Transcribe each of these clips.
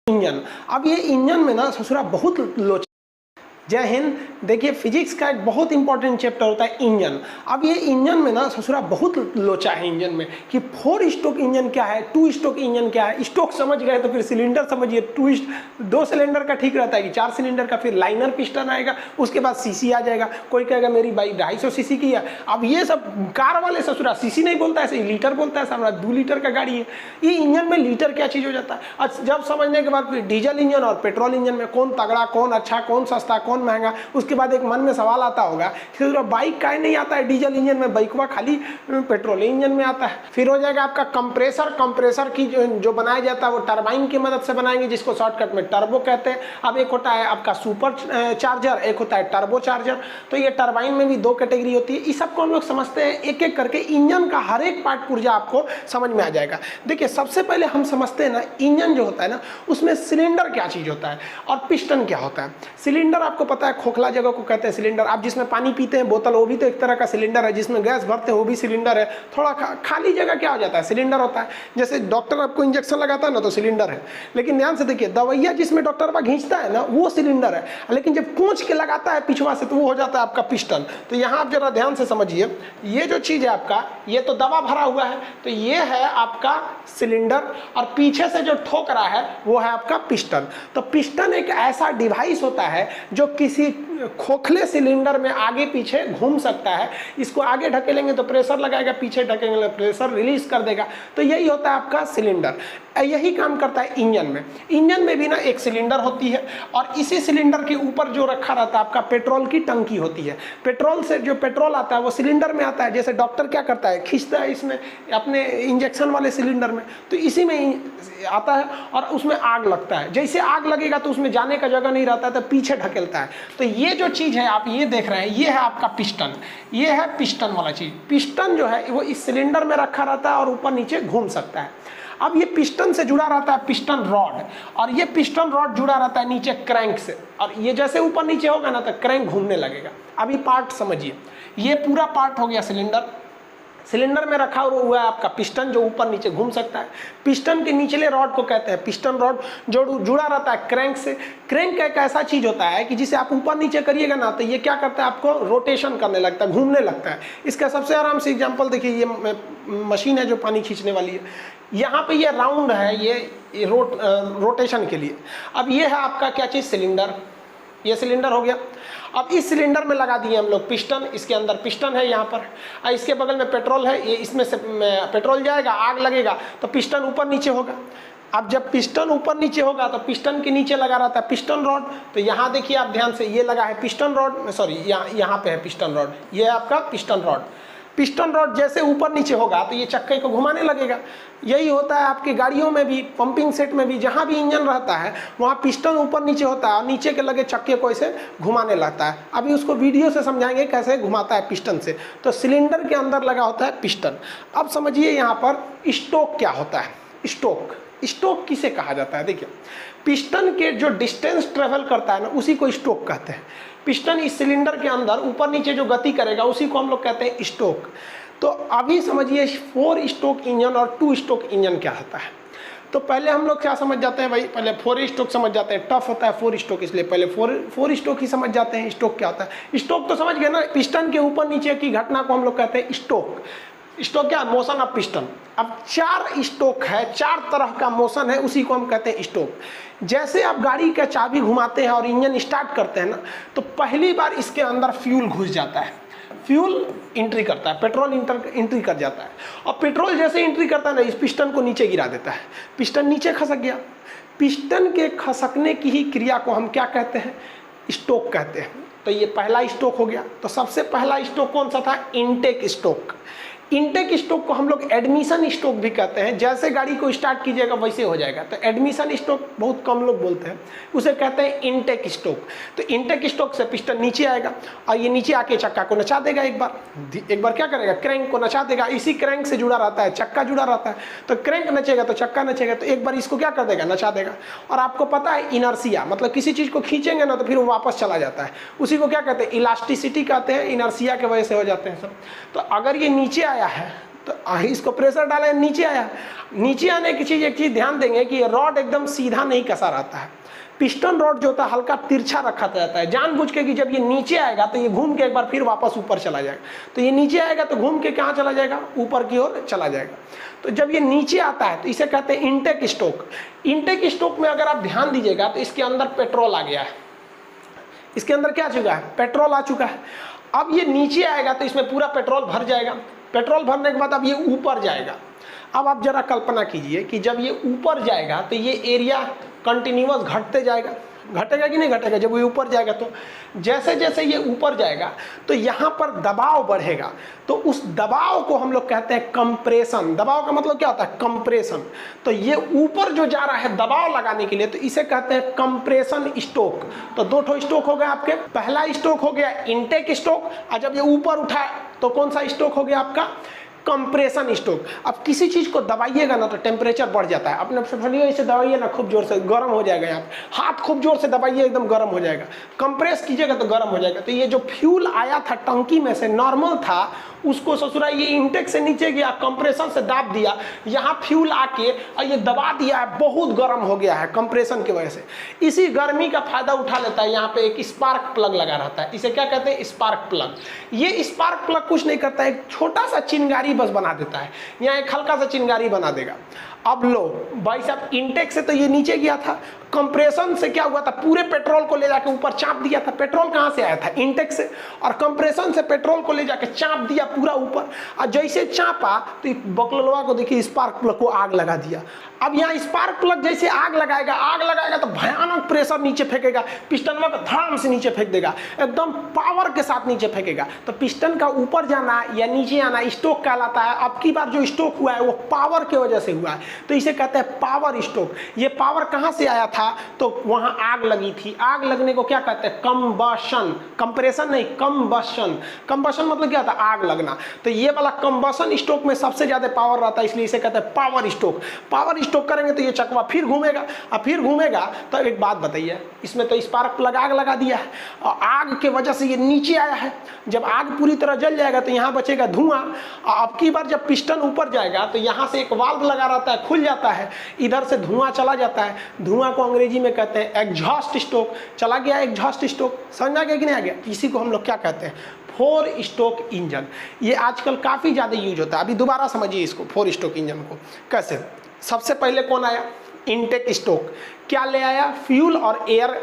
Engine. अब ये engine में ना ससुरा बहुत लोचा। जय हिंद। देखिए फिजिक्स का एक बहुत इंपॉर्टेंट चैप्टर होता है इंजन। अब ये इंजन में ना ससुरा बहुत लोचा है इंजन में कि 4 स्ट्रोक इंजन क्या है, 2 स्ट्रोक इंजन क्या है। स्ट्रोक समझ गए तो फिर सिलेंडर समझिए। 2 सिलेंडर का ठीक रहता है कि 4 सिलेंडर का, फिर लाइनर पिस्टन आएगा, उसके बाद सीसी आ जाएगा। कोई कहेगा मेरी बाइक 250 सीसी की है। अब ये सब कार वाले ससुरा सीसी नहीं बोलता है, ऐसे लीटर बोलता है। सामने 2 लीटर का गाड़ी है। ये इंजन में लीटर क्या चीज़ हो जाता है। अच्छा, जब समझने के बाद फिर डीजल इंजन और पेट्रोल इंजन में कौन तगड़ा, कौन अच्छा, कौन सस्ता, कौन महंगा। उसके बाद एक मन में सवाल आता होगा कि बाइक काहे नहीं आता है डीजल इंजन में, बाइकवा खाली पेट्रोल इंजन में आता है। फिर हो जाएगा आपका कंप्रेसर। कंप्रेसर की जो बनाया जाता है वो टरबाइन की मदद से बनाएंगे, जिसको शॉर्टकट में टर्बो कहते हैं। अब एक होता है आपका सुपर चार्जर, एक होता है टर्बो चार्जर। तो ये टरबाइन में भी 2 कैटेगरी होती है। इस सबको हम लोग समझते हैं एक एक करके। इंजन का हर एक पार्ट पुर्जा आपको समझ में आ जाएगा। देखिए सबसे पहले हम समझते हैं ना इंजन जो होता है ना, उसमें सिलेंडर क्या चीज होता है और पिस्टन क्या होता है। सिलेंडर आपको पता है खोखला जगह को कहते हैं सिलेंडर। आप जिसमें पानी पीते हैं बोतल, वो भी तो एक तरह का सिलेंडर है। जिसमें गैस भरते हैं वो भी सिलेंडर है। थोड़ा खाली जगह क्या हो जाता है, सिलेंडर होता है। जैसे डॉक्टर आपको इंजेक्शन लगाता है ना तो सिलेंडर है। लेकिन ध्यान से देखिए दवाइयाँ जिसमें डॉक्टर बा खींचता है ना वो सिलेंडर है। लेकिन जब पूंछ के लगाता है पिछवा से तो वो हो जाता है आपका पिस्टन। तो यहाँ आप जरा ध्यान से समझिए, ये जो चीज है आपका, ये तो दवा भरा हुआ है तो ये है आपका सिलेंडर, और पीछे से जो ठोक रहा है वो है आपका पिस्टन। तो पिस्टन एक ऐसा डिवाइस होता है जो किसी खोखले सिलेंडर में आगे पीछे घूम सकता है। इसको आगे ढकेलेंगे तो प्रेशर लगाएगा, पीछे ढकेलेंगे तो प्रेशर रिलीज कर देगा। तो यही होता है आपका सिलेंडर। यही काम करता है इंजन में। इंजन में भी ना एक सिलेंडर होती है और इसी सिलेंडर के ऊपर जो रखा रहता है आपका पेट्रोल की टंकी होती है। पेट्रोल से जो पेट्रोल आता है वो सिलेंडर में आता है। जैसे डॉक्टर क्या करता है, खींचता है इसमें अपने इंजेक्शन वाले सिलेंडर में, तो इसी में आता है और उसमें आग लगता है। जैसे आग लगेगा तो उसमें जाने का जगह नहीं रहता है तो पीछे ढकेलता है। तो ये जो चीज है आप ये देख रहे हैं, ये है आपका पिस्टन। ये है पिस्टन वाला चीज। पिस्टन जो है वो इस सिलेंडर में रखा रहता है और ऊपर नीचे घूम सकता है। अब ये पिस्टन से जुड़ा रहता है पिस्टन रॉड, और ये पिस्टन रॉड जुड़ा रहता है नीचे क्रैंक से, और ये जैसे ऊपर नीचे होगा ना तो क्रैंक घूमने लगेगा। अभी पार्ट समझिए, ये पूरा पार्ट हो गया सिलेंडर। सिलेंडर में रखा हुआ है आपका पिस्टन जो ऊपर नीचे घूम सकता है। पिस्टन के निचले रॉड को कहते हैं पिस्टन रॉड, जो जुड़ा रहता है क्रैंक से। क्रैंक एक ऐसा चीज होता है कि जिसे आप ऊपर नीचे करिएगा ना तो ये क्या करता है, आपको रोटेशन करने लगता है, घूमने लगता है। इसका सबसे आराम से एग्जांपल देखिए, ये मशीन है जो पानी खींचने वाली है। यहाँ पे ये राउंड है, ये रोटेशन के लिए। अब ये है आपका क्या चीज, सिलेंडर। ये सिलेंडर हो गया। अब इस सिलेंडर में लगा दिए हम लोग पिस्टन। इसके अंदर पिस्टन है यहाँ पर, और इसके बगल में पेट्रोल है। ये इसमें से पेट्रोल जाएगा, आग लगेगा तो पिस्टन ऊपर नीचे होगा। अब जब पिस्टन ऊपर नीचे होगा तो पिस्टन के नीचे लगा रहता है पिस्टन रॉड। तो यहाँ देखिए आप ध्यान से, ये लगा है पिस्टन रॉड, सॉरी यहाँ पे है पिस्टन रॉड। ये है आपका पिस्टन रॉड। पिस्टन रॉड जैसे ऊपर नीचे होगा तो ये चक्के को घुमाने लगेगा। यही होता है आपकी गाड़ियों में भी, पंपिंग सेट में भी, जहाँ भी इंजन रहता है वहाँ पिस्टन ऊपर नीचे होता है और नीचे के लगे चक्के को ऐसे घुमाने लगता है। अभी उसको वीडियो से समझाएंगे कैसे घुमाता है पिस्टन से। तो सिलेंडर के अंदर लगा होता है पिस्टन। अब समझिए यहाँ पर स्टोक क्या होता है। स्टोक किसे कहा जाता है, देखिए पिस्टन के जो डिस्टेंस ट्रेवल करता है ना उसी को स्टोक कहते हैं। पिस्टन इस सिलेंडर के अंदर ऊपर नीचे जो गति करेगा उसी को हम लोग कहते हैं स्टोक। तो अभी समझिए 4 स्टोक इंजन और 2 स्टोक इंजन क्या होता है। तो पहले हम लोग क्या समझ जाते हैं भाई, पहले 4 स्टोक समझ जाते हैं। टफ होता है 4 स्टोक, इसलिए पहले 4 स्टोक ही समझ जाते हैं। स्टोक क्या होता है, स्टोक तो समझ गए ना, पिस्टन के ऊपर नीचे की घटना को हम लोग कहते हैं स्टोक। स्टोक क्या, मोशन ऑफ पिस्टन। अब 4 स्टोक है, 4 तरह का मोशन है, उसी को हम कहते हैं स्टोक। जैसे आप गाड़ी का चाबी घुमाते हैं और इंजन स्टार्ट करते हैं ना, तो पहली बार इसके अंदर फ्यूल घुस जाता है। फ्यूल एंट्री करता है, पेट्रोल एंट्री कर जाता है, और पेट्रोल जैसे एंट्री करता है ना इस पिस्टन को नीचे गिरा देता है। पिस्टन नीचे खसक गया। पिस्टन के खसकने की ही क्रिया को हम क्या कहते हैं, स्टोक कहते हैं। तो ये पहला स्टोक हो गया। तो सबसे पहला स्टोक कौन सा था, इनटेक स्टोक। इनटेक स्टोक को हम लोग एडमिशन स्टोक भी कहते हैं। जैसे गाड़ी को स्टार्ट कीजिएगा वैसे हो जाएगा। तो एडमिशन स्टोक बहुत कम लोग बोलते हैं, उसे कहते हैं इनटेक स्टोक। तो इनटेक स्टोक से पिस्टन नीचे आएगा और ये नीचे आके चक्का को नचा देगा। एक बार क्या करेगा, क्रैंक को नचा देगा। इसी क्रैंक से जुड़ा रहता है चक्का, जुड़ा रहता है। तो क्रैंक नचेगा तो चक्का नचेगा। तो एक बार इसको क्या कर देगा, नचा देगा। और आपको पता है इनर्सिया, मतलब किसी चीज को खींचेंगे ना तो फिर वो वापस चला जाता है। उसी को क्या कहते हैं, इलास्टिसिटी कहते हैं। इनर्सिया के वजह से हो जाते हैं सब। तो अगर ये नीचे आया है तो इसको प्रेशर डाला, नीचे आया। नीचे आने की चीज़, एक चीज़ ध्यान देंगे कि रॉड एकदम सीधा नहीं कसा रहता है। पिस्टन रॉड जो होता है हल्का तिरछा रखा जाता है जानबूझ के, कि जब ये नीचे आएगा तो ये घूम के एक बार फिर वापस ऊपर चला जाएगा। तो ये नीचे आएगा तो घूम के कहाँ चला जाएगा, ऊपर की ओर चला जाएगा। तो जब ये नीचे आता है तो इसे कहते हैं इनटेक स्टोक। इनटेक स्टोक में अगर आप ध्यान दीजिएगा तो इसके अंदर पेट्रोल आ गया है। इसके अंदर क्या आ चुका है, पेट्रोल आ चुका है। अब ये नीचे आएगा तो इसमें पूरा पेट्रोल भर जाएगा। पेट्रोल भरने के बाद अब ये ऊपर जाएगा। अब आप जरा कल्पना कीजिए कि जब ये ऊपर जाएगा तो ये एरिया कंटिन्यूअस घटते जाएगा, घटेगा कि नहीं घटेगा। जब ये ऊपर जाएगा तो जैसे जैसे ये ऊपर जाएगा तो यहाँ पर दबाव बढ़ेगा। तो उस दबाव को हम लोग कहते हैं कंप्रेशन। दबाव का मतलब क्या होता है, कंप्रेशन। तो ये ऊपर जो जा रहा है दबाव लगाने के लिए, तो इसे कहते हैं कंप्रेशन स्ट्रोक। तो दो ठो स्ट्रोक हो गए आपके। पहला स्ट्रोक हो गया इनटेक स्ट्रोक, और जब ये ऊपर उठा तो कौन सा स्ट्रोक हो गया आपका, कंप्रेशन स्ट्रोक। अब किसी चीज को दबाइएगा ना तो टेम्परेचर बढ़ जाता है। अपने फलियों इसे दबाइए ना, खूब जोर से गर्म हो जाएगा। यहाँ हाथ खूब जोर से दबाइए, एकदम गर्म हो जाएगा। कंप्रेस कीजिएगा तो गर्म हो जाएगा। तो ये जो फ्यूल आया था टंकी में से, नॉर्मल था, उसको ससुरा ये इंटेक से नीचे गया, कंप्रेशन से दाब दिया, यहाँ फ्यूल आके और ये दबा दिया है, बहुत गर्म हो गया है कंप्रेशन की वजह से। इसी गर्मी का फायदा उठा लेता है। यहाँ पे एक स्पार्क प्लग लगा रहता है, इसे क्या कहते हैं, स्पार्क प्लग। ये स्पार्क प्लग कुछ नहीं करता है, एक छोटा सा चिंगारी बस बना देता है। यहाँ एक हल्का सा चिंगारी बना देगा। अब लो भाई साहब, इंटेक से तो ये नीचे गया था, कंप्रेशन से क्या हुआ था, पूरे पेट्रोल को ले जाके ऊपर चाप दिया था। पेट्रोल कहाँ से आया था, इंटेक से, और कंप्रेशन से पेट्रोल को ले जाके चाप दिया पूरा ऊपर। और जैसे चापा तो बकलवा को देखिए, स्पार्क प्लग को आग लगा दिया। अब यहाँ स्पार्क प्लग जैसे आग लगाएगा तो भयानक प्रेशर नीचे फेंकेगा, पिस्टन को धड़ाम से नीचे फेंक देगा, एकदम पावर के साथ नीचे फेंकेगा। तो पिस्टन का ऊपर जाना या नीचे आना स्ट्रोक कहलाता है। अब की बार जो स्ट्रोक हुआ है वो पावर की वजह से हुआ है, तो इसे कहते हैं पावर स्ट्रोक। ये पावर कहाँ से आया था, तो वहाँ आग लगी थी। आग लगने को क्या कहते हैं, कंबशन। कंप्रेशन नहीं, कंबशन। कंबशन मतलब क्या था, आग लगना। तो ये वाला कंबशन स्ट्रोक में सबसे ज्यादा पावर रहता है, इसलिए इसे कहते हैं पावर स्ट्रोक। पावर स्ट्रोक करेंगे तो ये चकवा फिर घूमेगा, और फिर घूमेगा। तो एक बात बताइए, इसमें तो स्पार्क प्लग आग लगा दिया है, और आग के वजह से ये नीचे आया है। जब आग पूरी तरह जल जाएगा तो यहाँ बचेगा धुआं। अब की बार जब पिस्टन ऊपर जाएगा तो यहाँ से एक वाल्व लगा रहता है, खुल जाता है, इधर से धुआं चला जाता है। धुआं को अंग्रेजी में कहते हैं एग्जॉस्ट स्ट्रोक। चला गया एग्जॉस्ट स्ट्रोक, समझ आ गया कि नहीं आ गया। इसी को हम लोग क्या कहते हैं, 4 स्ट्रोक इंजन। ये आजकल काफी ज्यादा यूज होता है। अभी दोबारा समझिए इसको, 4 स्ट्रोक इंजन को कैसे। सबसे पहले कौन आया, इनटेक स्ट्रोक। क्या ले आया, फ्यूल और एयर,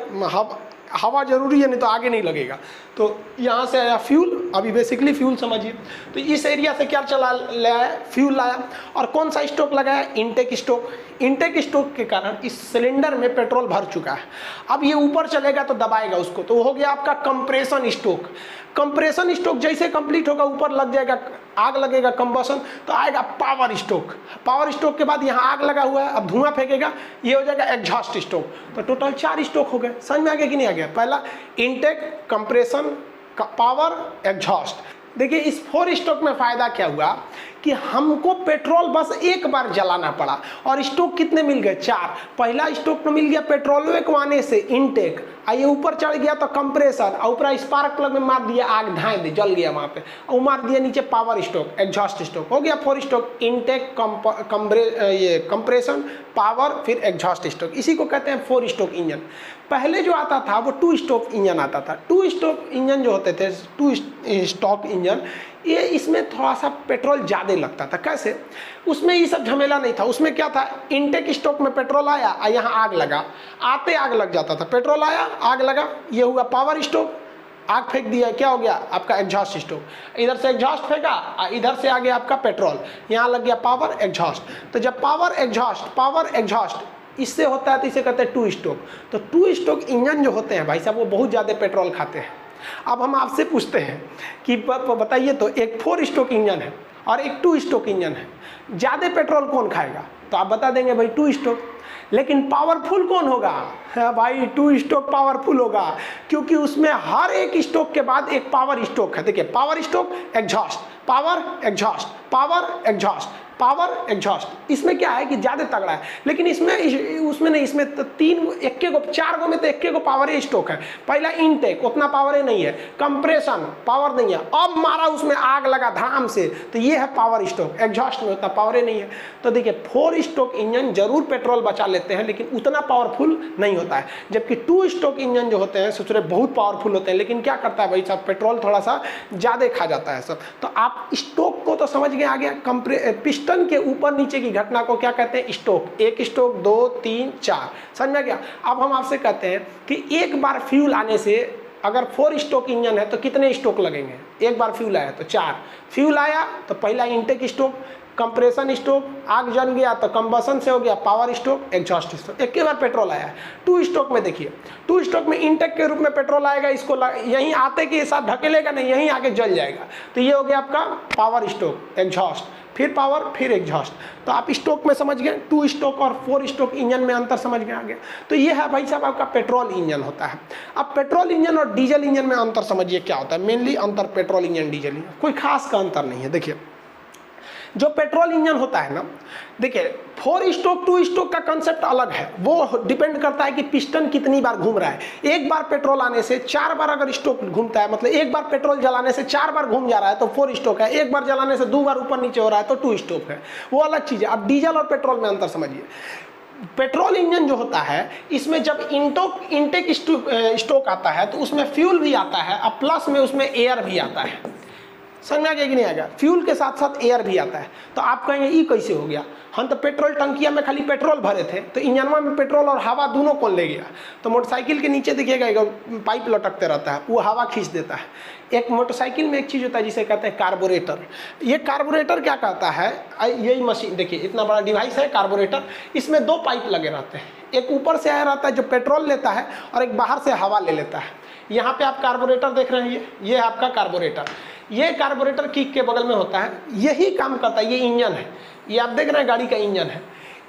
हवा जरूरी है, नहीं तो आगे नहीं लगेगा। तो यहाँ से आया फ्यूल। अभी बेसिकली फ्यूल समझिए, तो इस एरिया से क्या चला ले आया, फ्यूल लाया। और कौन सा स्ट्रोक लगाया, इनटेक स्ट्रोक। इनटेक स्ट्रोक के कारण इस सिलेंडर में पेट्रोल भर चुका है। अब ये ऊपर चलेगा तो दबाएगा उसको, तो हो गया आपका कंप्रेशन स्ट्रोक। कंप्रेशन स्ट्रोक जैसे कंप्लीट होगा, ऊपर लग जाएगा, आग लगेगा, कंबशन, तो आएगा पावर स्ट्रोक। पावर स्ट्रोक के बाद यहाँ आग लगा हुआ है, अब धुआं फेंकेगा, ये हो जाएगा एग्जॉस्ट स्ट्रोक। तो टोटल 4 स्ट्रोक हो गए। समझ में आ गया कि नहीं आ गया। पहला इनटेक, कंप्रेशन, पावर, एग्जॉस्ट। देखिए इस 4 स्ट्रोक में फायदा क्या हुआ कि हमको पेट्रोल बस एक बार जलाना पड़ा, और स्ट्रोक कितने मिल गए, 4। पहला स्ट्रोक में मिल गया पेट्रोल को आने से इनटेक, आइए ऊपर चढ़ गया तो कंप्रेसर, और ऊपर स्पार्क प्लग में मार दिया, आग ढाई दी, जल गया वहाँ पे, और मार दिया नीचे पावर स्ट्रोक, एग्जॉस्ट स्ट्रोक। हो गया 4 स्ट्रोक, इनटेक, कंप्रेशन, पावर, फिर एग्जॉस्ट स्ट्रोक। इसी को कहते हैं 4 स्ट्रोक इंजन। पहले जो आता था वो 2 स्ट्रोक इंजन आता था। 2 स्ट्रोक इंजन जो होते थे, 2 स्ट्रोक इंजन, ये इसमें थोड़ा सा पेट्रोल ज़्यादा लगता था। कैसे, उसमें ये सब झमेला नहीं था। उसमें क्या था, इनटेक स्ट्रोक में पेट्रोल आया और यहाँ आग लगा, आते आग लग जाता था। पेट्रोल आया, आग लगा, ये हुआ पावर स्ट्रोक, आग फेंक दिया, क्या हो गया आपका एग्जॉस्ट स्ट्रोक। इधर से एग्जॉस्ट फेंका, इधर से आ गया आपका पेट्रोल, यहाँ लग गया पावर, एग्जॉस्ट। तो जब पावर एग्जॉस्ट इससे होता है तो इसे कहते हैं 2 स्ट्रोक। तो 2 स्ट्रोक इंजन जो होते हैं भाई साहब, वो बहुत ज़्यादा पेट्रोल खाते हैं। अब हम आपसे पूछते हैं कि बताइए तो, एक 4 स्ट्रोक इंजन है और एक 2 स्ट्रोक इंजन है, ज़्यादा पेट्रोल कौन खाएगा? तो आप बता देंगे भाई 2 स्ट्रोक। लेकिन पावरफुल कौन होगा? हाँ भाई 2 स्ट्रोक पावरफुल होगा, क्योंकि उसमें हर एक स्ट्रोक के बाद एक पावर स्ट्रोक है। देखिए power stroke, exhaust, power, exhaust, power, exhaust, power, exhaust. इसमें क्या है कि ज़्यादा तगड़ा है, लेकिन इसमें उसमें नहीं, इसमें 4 गो में तो 1 गो पावर स्ट्रोक है। पहला इनटेक, उतना पावर नहीं है। कंप्रेशन, पावर नहीं है। अब मारा उसमें आग लगा धाम से, तो ये ये है पावर स्ट्रोक, एग्जॉस्ट में उतना पावर नहीं है। तो देखिए 4 स्ट्रोक इंजन जरूर पेट्रोल बचा लेते हैं लेकिन उतना पावरफुल नहीं होता है, जबकि 2 स्ट्रोक इंजन जो होते हैं ससुरे बहुत पावरफुल होते हैं, लेकिन क्या करता है भाई साहब, पेट्रोल थोड़ा सा ज़्यादा खा जाता है सब। तो आप स्ट्रोक को तो समझ गए, आ गया पिस्टन के ऊपर नीचे की घटना को क्या कहते हैं, स्ट्रोक। 1 स्ट्रोक, 2, 3, 4, समझ में गया। अब हम आपसे कहते हैं कि एक बार फ्यूल आने से अगर 4 स्ट्रोक इंजन है तो कितने स्ट्रोक लगेंगे, एक बार फ्यूल आया तो 4, फ्यूल आया तो पहला इंटेक स्ट्रोक, कंप्रेशन स्ट्रोक, आग जल गया तो कंबसन से हो गया पावर स्ट्रोक, एग्जॉस्ट स्ट्रोक। एक के बार पेट्रोल आया है। 2 स्ट्रोक में देखिए, 2 स्ट्रोक में इंटेक के रूप में पेट्रोल आएगा, इसको यहीं आते के साथ ढकेलेगा नहीं, यहीं आके जल जाएगा, तो ये हो गया आपका पावर स्ट्रोक, एग्जॉस्ट, फिर पावर, फिर एग्जॉस्ट। तो आप स्ट्रोक में समझ गए, 2 स्ट्रोक और 4 स्ट्रोक इंजन में अंतर समझ गए आगे। तो ये है भाई साहब आपका पेट्रोल इंजन होता है। अब पेट्रोल इंजन और डीजल इंजन में अंतर समझिए क्या होता है। मेनली अंतर पेट्रोल इंजन डीजल इंजन, कोई खास का अंतर नहीं है। देखिए जो पेट्रोल इंजन होता है ना, देखिए 4 स्ट्रोक 2 स्ट्रोक का कंसेप्ट अलग है, वो डिपेंड करता है कि पिस्टन कितनी बार घूम रहा है। एक बार पेट्रोल आने से 4 बार अगर स्ट्रोक घूमता है, मतलब एक बार पेट्रोल जलाने से 4 बार घूम जा रहा है तो 4 स्ट्रोक है, एक बार जलाने से 2 बार ऊपर नीचे हो रहा है तो 2 स्ट्रोक है, वो अलग चीज़ है। अब डीजल और पेट्रोल में अंतर समझिए। पेट्रोल इंजन जो होता है इसमें जब इंटेक स्ट्रोक आता है तो उसमें फ्यूल भी आता है और प्लस में उसमें एयर भी आता है, समझ में आ गया कि नहीं आ गया। फ्यूल के साथ साथ एयर भी आता है। तो आप कहेंगे ये कैसे हो गया, हम तो पेट्रोल टंकिया में खाली पेट्रोल भरे थे तो इंजनवा में पेट्रोल और हवा दोनों कौन ले गया। तो मोटरसाइकिल के नीचे देखिएगा एक पाइप लटकते रहता है, वो हवा खींच देता है। एक मोटरसाइकिल में एक चीज़ होता है जिसे कहते हैं कार्बोरेटर। ये कार्बोरेटर क्या करता है, यही मशीन देखिए इतना बड़ा डिवाइस है कार्बोरेटर, इसमें 2 पाइप लगे रहते हैं, एक ऊपर से आया रहता है जो पेट्रोल लेता है और एक बाहर से हवा ले लेता है। यहाँ पे आप कार्बोरेटर देख रहे हैं, ये है आपका कार्बोरेटर। ये कार्बोरेटर किक के बगल में होता है, यही काम करता है। ये इंजन है, ये आप देख रहे हैं गाड़ी का इंजन है।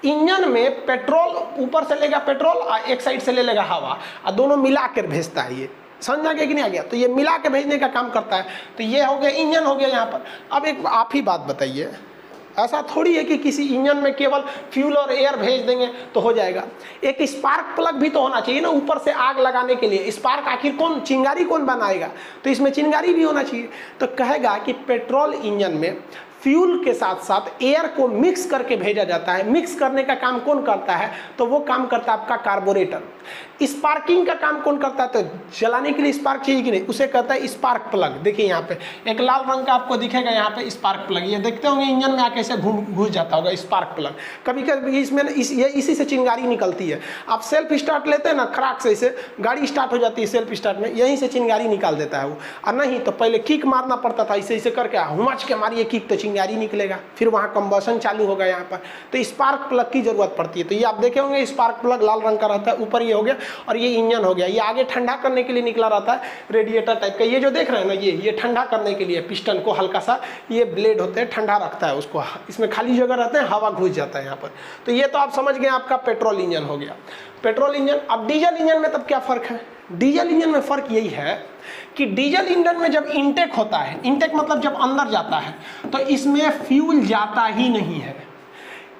इंजन में पेट्रोल ऊपर से लेगा पेट्रोल और एक साइड से ले लेगा हवा और दोनों मिला कर भेजता है। ये समझ आ गया कि नहीं आ गया। तो ये मिला के भेजने का काम करता है। तो ये हो गया इंजन हो गया यहाँ पर। अब एक आप ही बात बताइए, ऐसा थोड़ी है कि किसी इंजन में केवल फ्यूल और एयर भेज देंगे तो हो जाएगा। एक स्पार्क प्लग भी तो होना चाहिए ना ऊपर से आग लगाने के लिए। स्पार्क आखिर कौन, चिंगारी कौन बनाएगा, तो इसमें चिंगारी भी होना चाहिए। तो कहेगा कि पेट्रोल इंजन में फ्यूल के साथ साथ एयर को मिक्स करके भेजा जाता है। मिक्स करने का काम कौन करता है, तो वो काम करता है आपका कार्बोरेटर। स्पार्किंग का काम कौन करता है, तो जलाने के लिए स्पार्क चाहिए कि नहीं, उसे कहता है स्पार्क प्लग। देखिए यहाँ पे एक लाल रंग का आपको दिखेगा यहाँ पे स्पार्क प्लग, ये देखते होंगे इंजन में आके ऐसे घुस जाता होगा स्पार्क प्लग। कभी कभी इसमें इसी से चिंगारी निकलती है। आप सेल्फ स्टार्ट लेते हैं ना, खराक से इसे गाड़ी स्टार्ट हो जाती है सेल्फ स्टार्ट में, यहीं से चिंगारी निकाल देता है वो। और नहीं तो पहले किक मारना पड़ता था, इसे करके हुमच के मारिए किक तो चिंगारी निकलेगा, फिर वहाँ कंबसन चालू होगा यहाँ पर। तो स्पार्क प्लग की जरूरत पड़ती है। तो ये आप देखे होंगे स्पार्क प्लग लाल रंग का रहता है, ऊपर ये हो गया और ये इंजन हो गया। ये आगे ठंडा करने के लिए निकला रहता है, रेडिएटर टाइप का। ये जो देख रहे हैं ना, ये ठंडा करने के लिए पिस्टन को हल्का सा ये ब्लेड होते हैं, ठंडा रखता है उसको। इसमें खाली जगह रहते हैं, हवा घुस जाता है यहाँ पर। तो ये तो आप समझ गए आपका पेट्रोल इंजन हो गया, पेट्रोल इंजन। अब डीजल इंजन में तब क्या फ़र्क है, डीजल इंजन में फ़र्क यही है कि डीजल इंजन में जब इंटेक होता है, इंटेक मतलब जब अंदर जाता है, तो इसमें फ्यूल जाता ही नहीं है।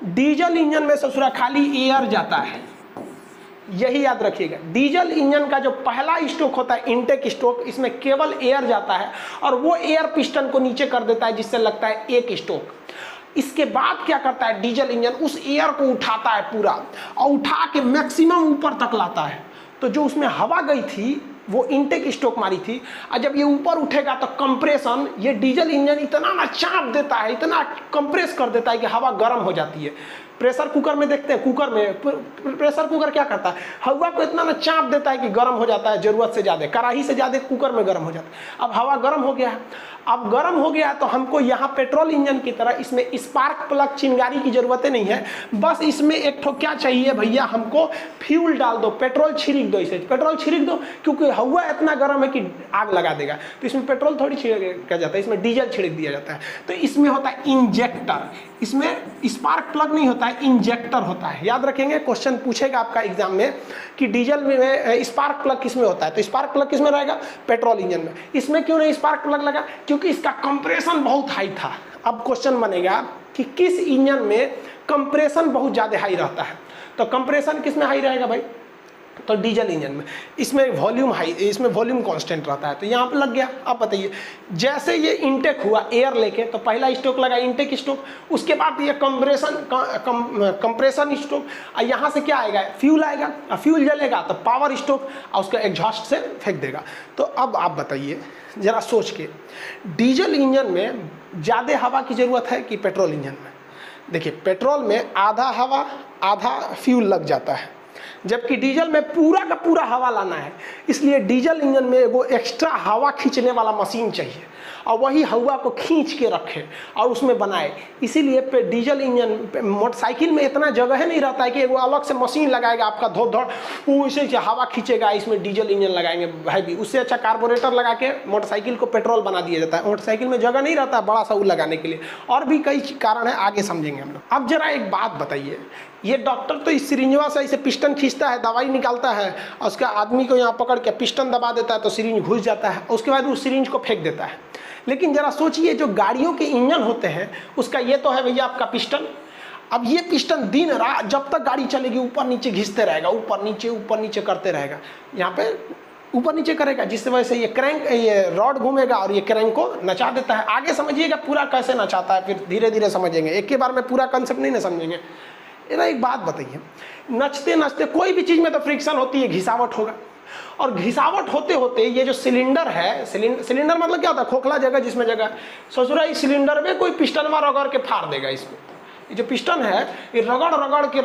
डीजल इंजन में ससुरा खाली एयर जाता है, यही याद रखिएगा। डीजल इंजन का जो पहला स्ट्रोक होता है इंटेक स्ट्रोक, इसमें केवल एयर जाता है और वो एयर पिस्टन को नीचे कर देता है जिससे लगता है एक स्ट्रोक। इसके बाद क्या करता है डीजल इंजन, उस एयर को उठाता है पूरा और उठा के मैक्सिमम ऊपर तक लाता है। तो जो उसमें हवा गई थी वो इंटेक स्ट्रोक मारी थी, और जब ये ऊपर उठेगा तो कंप्रेशन, ये डीजल इंजन इतना ना चाप देता है, इतना कंप्रेस कर देता है कि हवा गर्म हो जाती है। प्रेशर कुकर में देखते हैं, कुकर में प्रेशर कुकर क्या करता है, हवा को इतना ना चाप देता है कि गर्म हो जाता है, जरूरत से ज़्यादा, कढ़ाई से ज़्यादा कुकर में गर्म हो जाता है। अब हवा गर्म हो गया है, अब गर्म हो गया तो हमको यहाँ पेट्रोल इंजन की तरह इसमें स्पार्क प्लग चिंगारी की ज़रूरत नहीं है। बस इसमें एक ठो क्या चाहिए भैया, हमको फ्यूल डाल दो, पेट्रोल छिड़क दो, इसे पेट्रोल छिड़क दो, क्योंकि हवा इतना गर्म है कि आग लगा देगा। तो इसमें पेट्रोल थोड़ी छिड़का जाता है, इसमें डीजल छिड़क दिया जाता है। तो इसमें होता है इंजेक्टर, इसमें स्पार्क प्लग नहीं होता है, इंजेक्टर होता है। याद रखेंगे, क्वेश्चन पूछेगा आपका एग्जाम में कि डीजल में स्पार्क प्लग किसमें होता है, तो स्पार्क प्लग किसमें रहेगा, पेट्रोल इंजन में। इसमें क्यों नहीं स्पार्क प्लग लगा, क्योंकि इसका कंप्रेशन बहुत हाई था। अब क्वेश्चन बनेगा कि किस इंजन में कंप्रेशन बहुत ज़्यादा हाई रहता है, तो कंप्रेशन किस में हाई रहेगा भाई, तो डीजल इंजन में इसमें वॉल्यूम हाई, इसमें वॉल्यूम कांस्टेंट रहता है, तो यहाँ पे लग गया। अब बताइए जैसे ये इनटेक हुआ एयर लेके, तो पहला स्ट्रोक लगा इनटेक स्ट्रोक, उसके बाद ये कंप्रेशन स्ट्रोक, और यहाँ से क्या आएगा, फ्यूल आएगा, और फ्यूल जलेगा तो पावर स्ट्रोक, और उसका एग्जॉस्ट से फेंक देगा। तो अब आप बताइए जरा सोच के, डीजल इंजन में ज़्यादा हवा की ज़रूरत है कि पेट्रोल इंजन में? देखिए पेट्रोल में आधा हवा आधा फ्यूल लग जाता है, जबकि डीजल में पूरा का पूरा हवा लाना है, इसलिए डीजल इंजन में वो एक्स्ट्रा हवा खींचने वाला मशीन चाहिए, और वही हवा को खींच के रखे और उसमें बनाए। इसीलिए पे डीजल इंजन मोटरसाइकिल में इतना जगह नहीं रहता है कि वो अलग से मशीन लगाएगा आपका धो धड़, वो इसे हवा खींचेगा, इसमें डीजल इंजन लगाएंगे भाई भी, उससे अच्छा कार्बोरेटर लगा के मोटरसाइकिल को पेट्रोल बना दिया जाता है। मोटरसाइकिल में जगह नहीं रहता बड़ा सा वो लगाने के लिए, और भी कई कारण है, आगे समझेंगे हम लोग। अब जरा एक बात बताइए, ये डॉक्टर तो इस सिरिंजवा से इसे पिस्टन खींचता है, दवाई निकालता है, और उसका आदमी को यहाँ पकड़ के पिस्टन दबा देता है तो सिरिंज घुस जाता है, उसके बाद उस सिरिंज को फेंक देता है। लेकिन जरा सोचिए जो गाड़ियों के इंजन होते हैं उसका ये तो है भैया आपका पिस्टन, अब ये पिस्टन दिन रात जब तक गाड़ी चलेगी ऊपर नीचे घिसते रहेगा, ऊपर नीचे करते रहेगा, यहाँ पे ऊपर नीचे करेगा, जिसकी वजह से ये क्रैंक, ये रॉड घूमेगा और ये क्रैंक को नचा देता है। आगे समझिएगा पूरा कैसे नचाता है, फिर धीरे धीरे समझेंगे, एक के बार में पूरा कंसेप्ट नहीं ना समझेंगे। एक बात बताइए, नचते नचते कोई भी चीज़ में तो फ्रिक्शन होती है, घिसावट होगा, और घिसावट होते होते ये जो सिलेंडर है, सिलेंडर मतलब क्या होता है, खोखला जगह जिसमें जगह, सोच इस सिलेंडर में कोई पिस्टन मार रगड़ के फाड़ देगा, इसमें ये जो पिस्टन है ये रगड़ के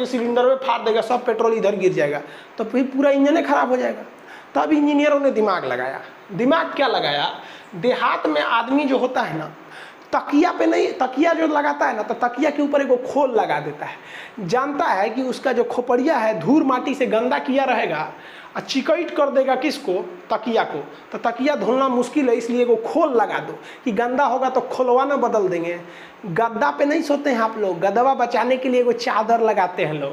सिलेंडर में फाड़ देगा, सब पेट्रोल इधर गिर जाएगा, तो फिर पूरा इंजन ही खराब हो जाएगा। तब इंजीनियरों ने दिमाग लगाया। दिमाग क्या लगाया, देहात में आदमी जो होता है ना, तकिया पे नहीं, तकिया जो लगाता है ना, तो तकिया के ऊपर एक खोल लगा देता है, जानता है कि उसका जो खोपड़िया है धूल माटी से गंदा किया रहेगा और चिकट कर देगा किसको, तकिया को, तो तकिया धुलना मुश्किल है, इसलिए वो खोल लगा दो कि गंदा होगा तो खोलवाना बदल देंगे। गद्दा पे नहीं सोते हैं आप लोग, गदवा बचाने के लिए वो चादर लगाते हैं लोग,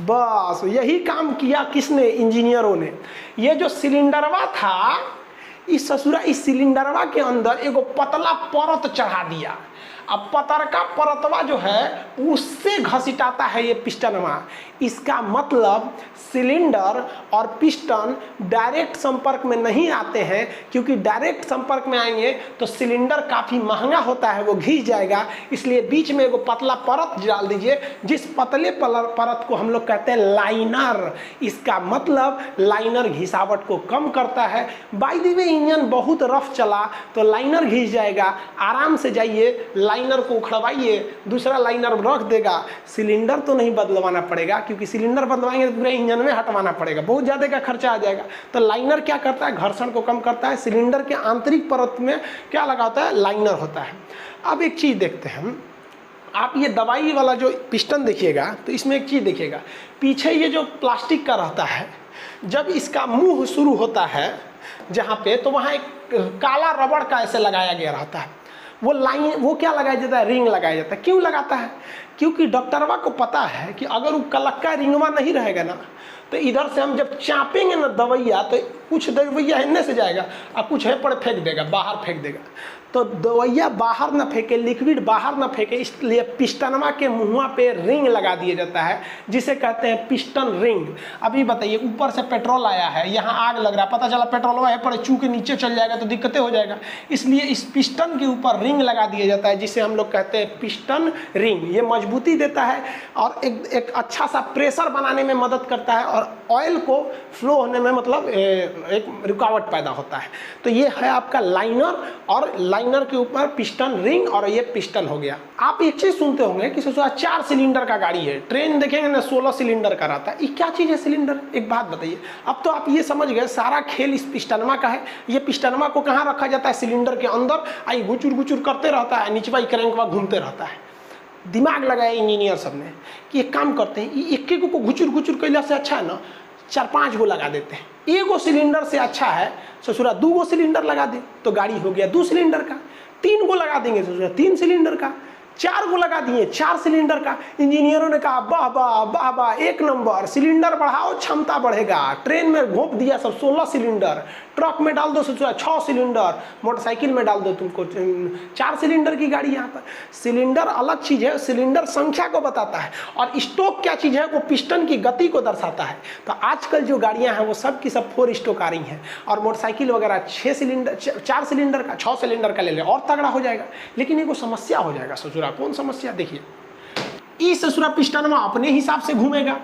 बस यही काम किया किसने, इंजीनियरों ने। ये जो सिलेंडरवा था, इस सिलेंडरवा के अंदर एगो पतला परत चढ़ा दिया, अब पतरका परतवा जो है उससे घसीटाता है ये पिस्टनवा। इसका मतलब सिलेंडर और पिस्टन डायरेक्ट संपर्क में नहीं आते हैं, क्योंकि डायरेक्ट संपर्क में आएंगे तो सिलेंडर काफ़ी महंगा होता है, वो घिस जाएगा, इसलिए बीच में एगो पतला परत डाल दीजिए, जिस पतले परत को हम लोग कहते हैं लाइनर। इसका मतलब लाइनर घिसावट को कम करता है। बाय द वे इंजन बहुत रफ चला तो लाइनर घिस जाएगा, आराम से जाइए लाइनर को उखड़वाइए, दूसरा लाइनर रख देगा, सिलेंडर तो नहीं बदलवाना पड़ेगा, क्योंकि सिलेंडर बदलवाएंगे तो पूरे इंजन में हटवाना पड़ेगा, बहुत ज़्यादा का खर्चा आ जाएगा। तो लाइनर क्या करता है, घर्षण को कम करता है। सिलेंडर के आंतरिक परत में क्या लगा होता है, लाइनर होता है। अब एक चीज़ देखते हैं हम, आप ये दवाई वाला जो पिस्टन देखिएगा तो इसमें एक चीज़ देखिएगा, पीछे ये जो प्लास्टिक का रहता है, जब इसका मुंह शुरू होता है जहाँ पे, तो वहाँ एक काला रबड़ का ऐसे लगाया गया रहता है, वो लाइन, वो क्या लगाया जाता है, रिंग लगाया जाता है। क्यों लगाता है, क्योंकि डॉक्टरवा को पता है कि अगर वो कलक्का रिंगवा नहीं रहेगा ना, तो इधर से हम जब चापेंगे ना दवैया, तो कुछ दवैया हिन्ने से जाएगा और कुछ है पर फेंक देगा, बाहर फेंक देगा। तो दवैया बाहर ना फेंके, लिक्विड बाहर ना फेंके, इसलिए पिस्टनवा के मुँह पे रिंग लगा दिया जाता है, जिसे कहते हैं पिस्टन रिंग। अभी बताइए, ऊपर से पेट्रोल आया है, यहाँ आग लग रहा है, पता चला पेट्रोल है पर चू के नीचे चल जाएगा तो दिक्कतें हो जाएगा, इसलिए इस पिस्टन के ऊपर रिंग लगा दिया जाता है, जिसे हम लोग कहते हैं पिस्टन रिंग। ये मजबूती देता है और एक अच्छा सा प्रेशर बनाने में मदद करता है, और ऑयल को फ्लो होने में मतलब एक रुकावट पैदा होता है। तो ये है आपका लाइनर, और लाइनर के ऊपर पिस्टन रिंग, और ये पिस्टन हो गया। आप एक चीज सुनते होंगे कि 4 सिलेंडर का गाड़ी है, ट्रेन देखेंगे ना 16 सिलेंडर का रहता है। ये क्या चीज है सिलेंडर, एक बात बताइए। अब तो आप ये समझ गए सारा खेल इस पिस्टनमा का है। ये पिस्टनमा को कहाँ रखा जाता है, सिलेंडर के अंदर, आई गुचुर गुचुर करते रहता है, नीचवा क्रैंकवा घूमते रहता है। दिमाग लगाया इंजीनियर सब ने कि एक काम करते हैं, एक एक को घुचुर घुचुर कैला से अच्छा है ना 4-5 गो लगा देते हैं। एगो सिलेंडर से अच्छा है ससुरा 2 गो सिलेंडर लगा दे तो गाड़ी हो गया 2 सिलेंडर का। 3 गो लगा देंगे ससुरा 3 सिलेंडर का। 4 को लगा दिए, 4 सिलेंडर का। इंजीनियरों ने कहा वाह वाह वाह वाह, एक नंबर, सिलेंडर बढ़ाओ क्षमता बढ़ेगा। ट्रेन में घोंप दिया सब 16 सिलेंडर, ट्रक में डाल दो 6 सिलेंडर, मोटरसाइकिल में डाल दो तुमको 4 सिलेंडर की गाड़ी। यहाँ पर सिलेंडर अलग चीज़ है, सिलेंडर संख्या को बताता है, और स्टोक क्या चीज़ है, वो पिस्टन की गति को दर्शाता है। तो आजकल जो गाड़ियाँ हैं वो सब की सब 4 स्टोक आ रही हैं, और मोटरसाइकिल वगैरह 6 सिलेंडर 4 सिलेंडर का 6 सिलेंडर का ले ले और तगड़ा हो जाएगा। लेकिन एक समस्या हो जाएगा ससुरा। कौन समस्या? देखिए, ई ससुरा पिस्टनवा अपने हिसाब से घूमेगा,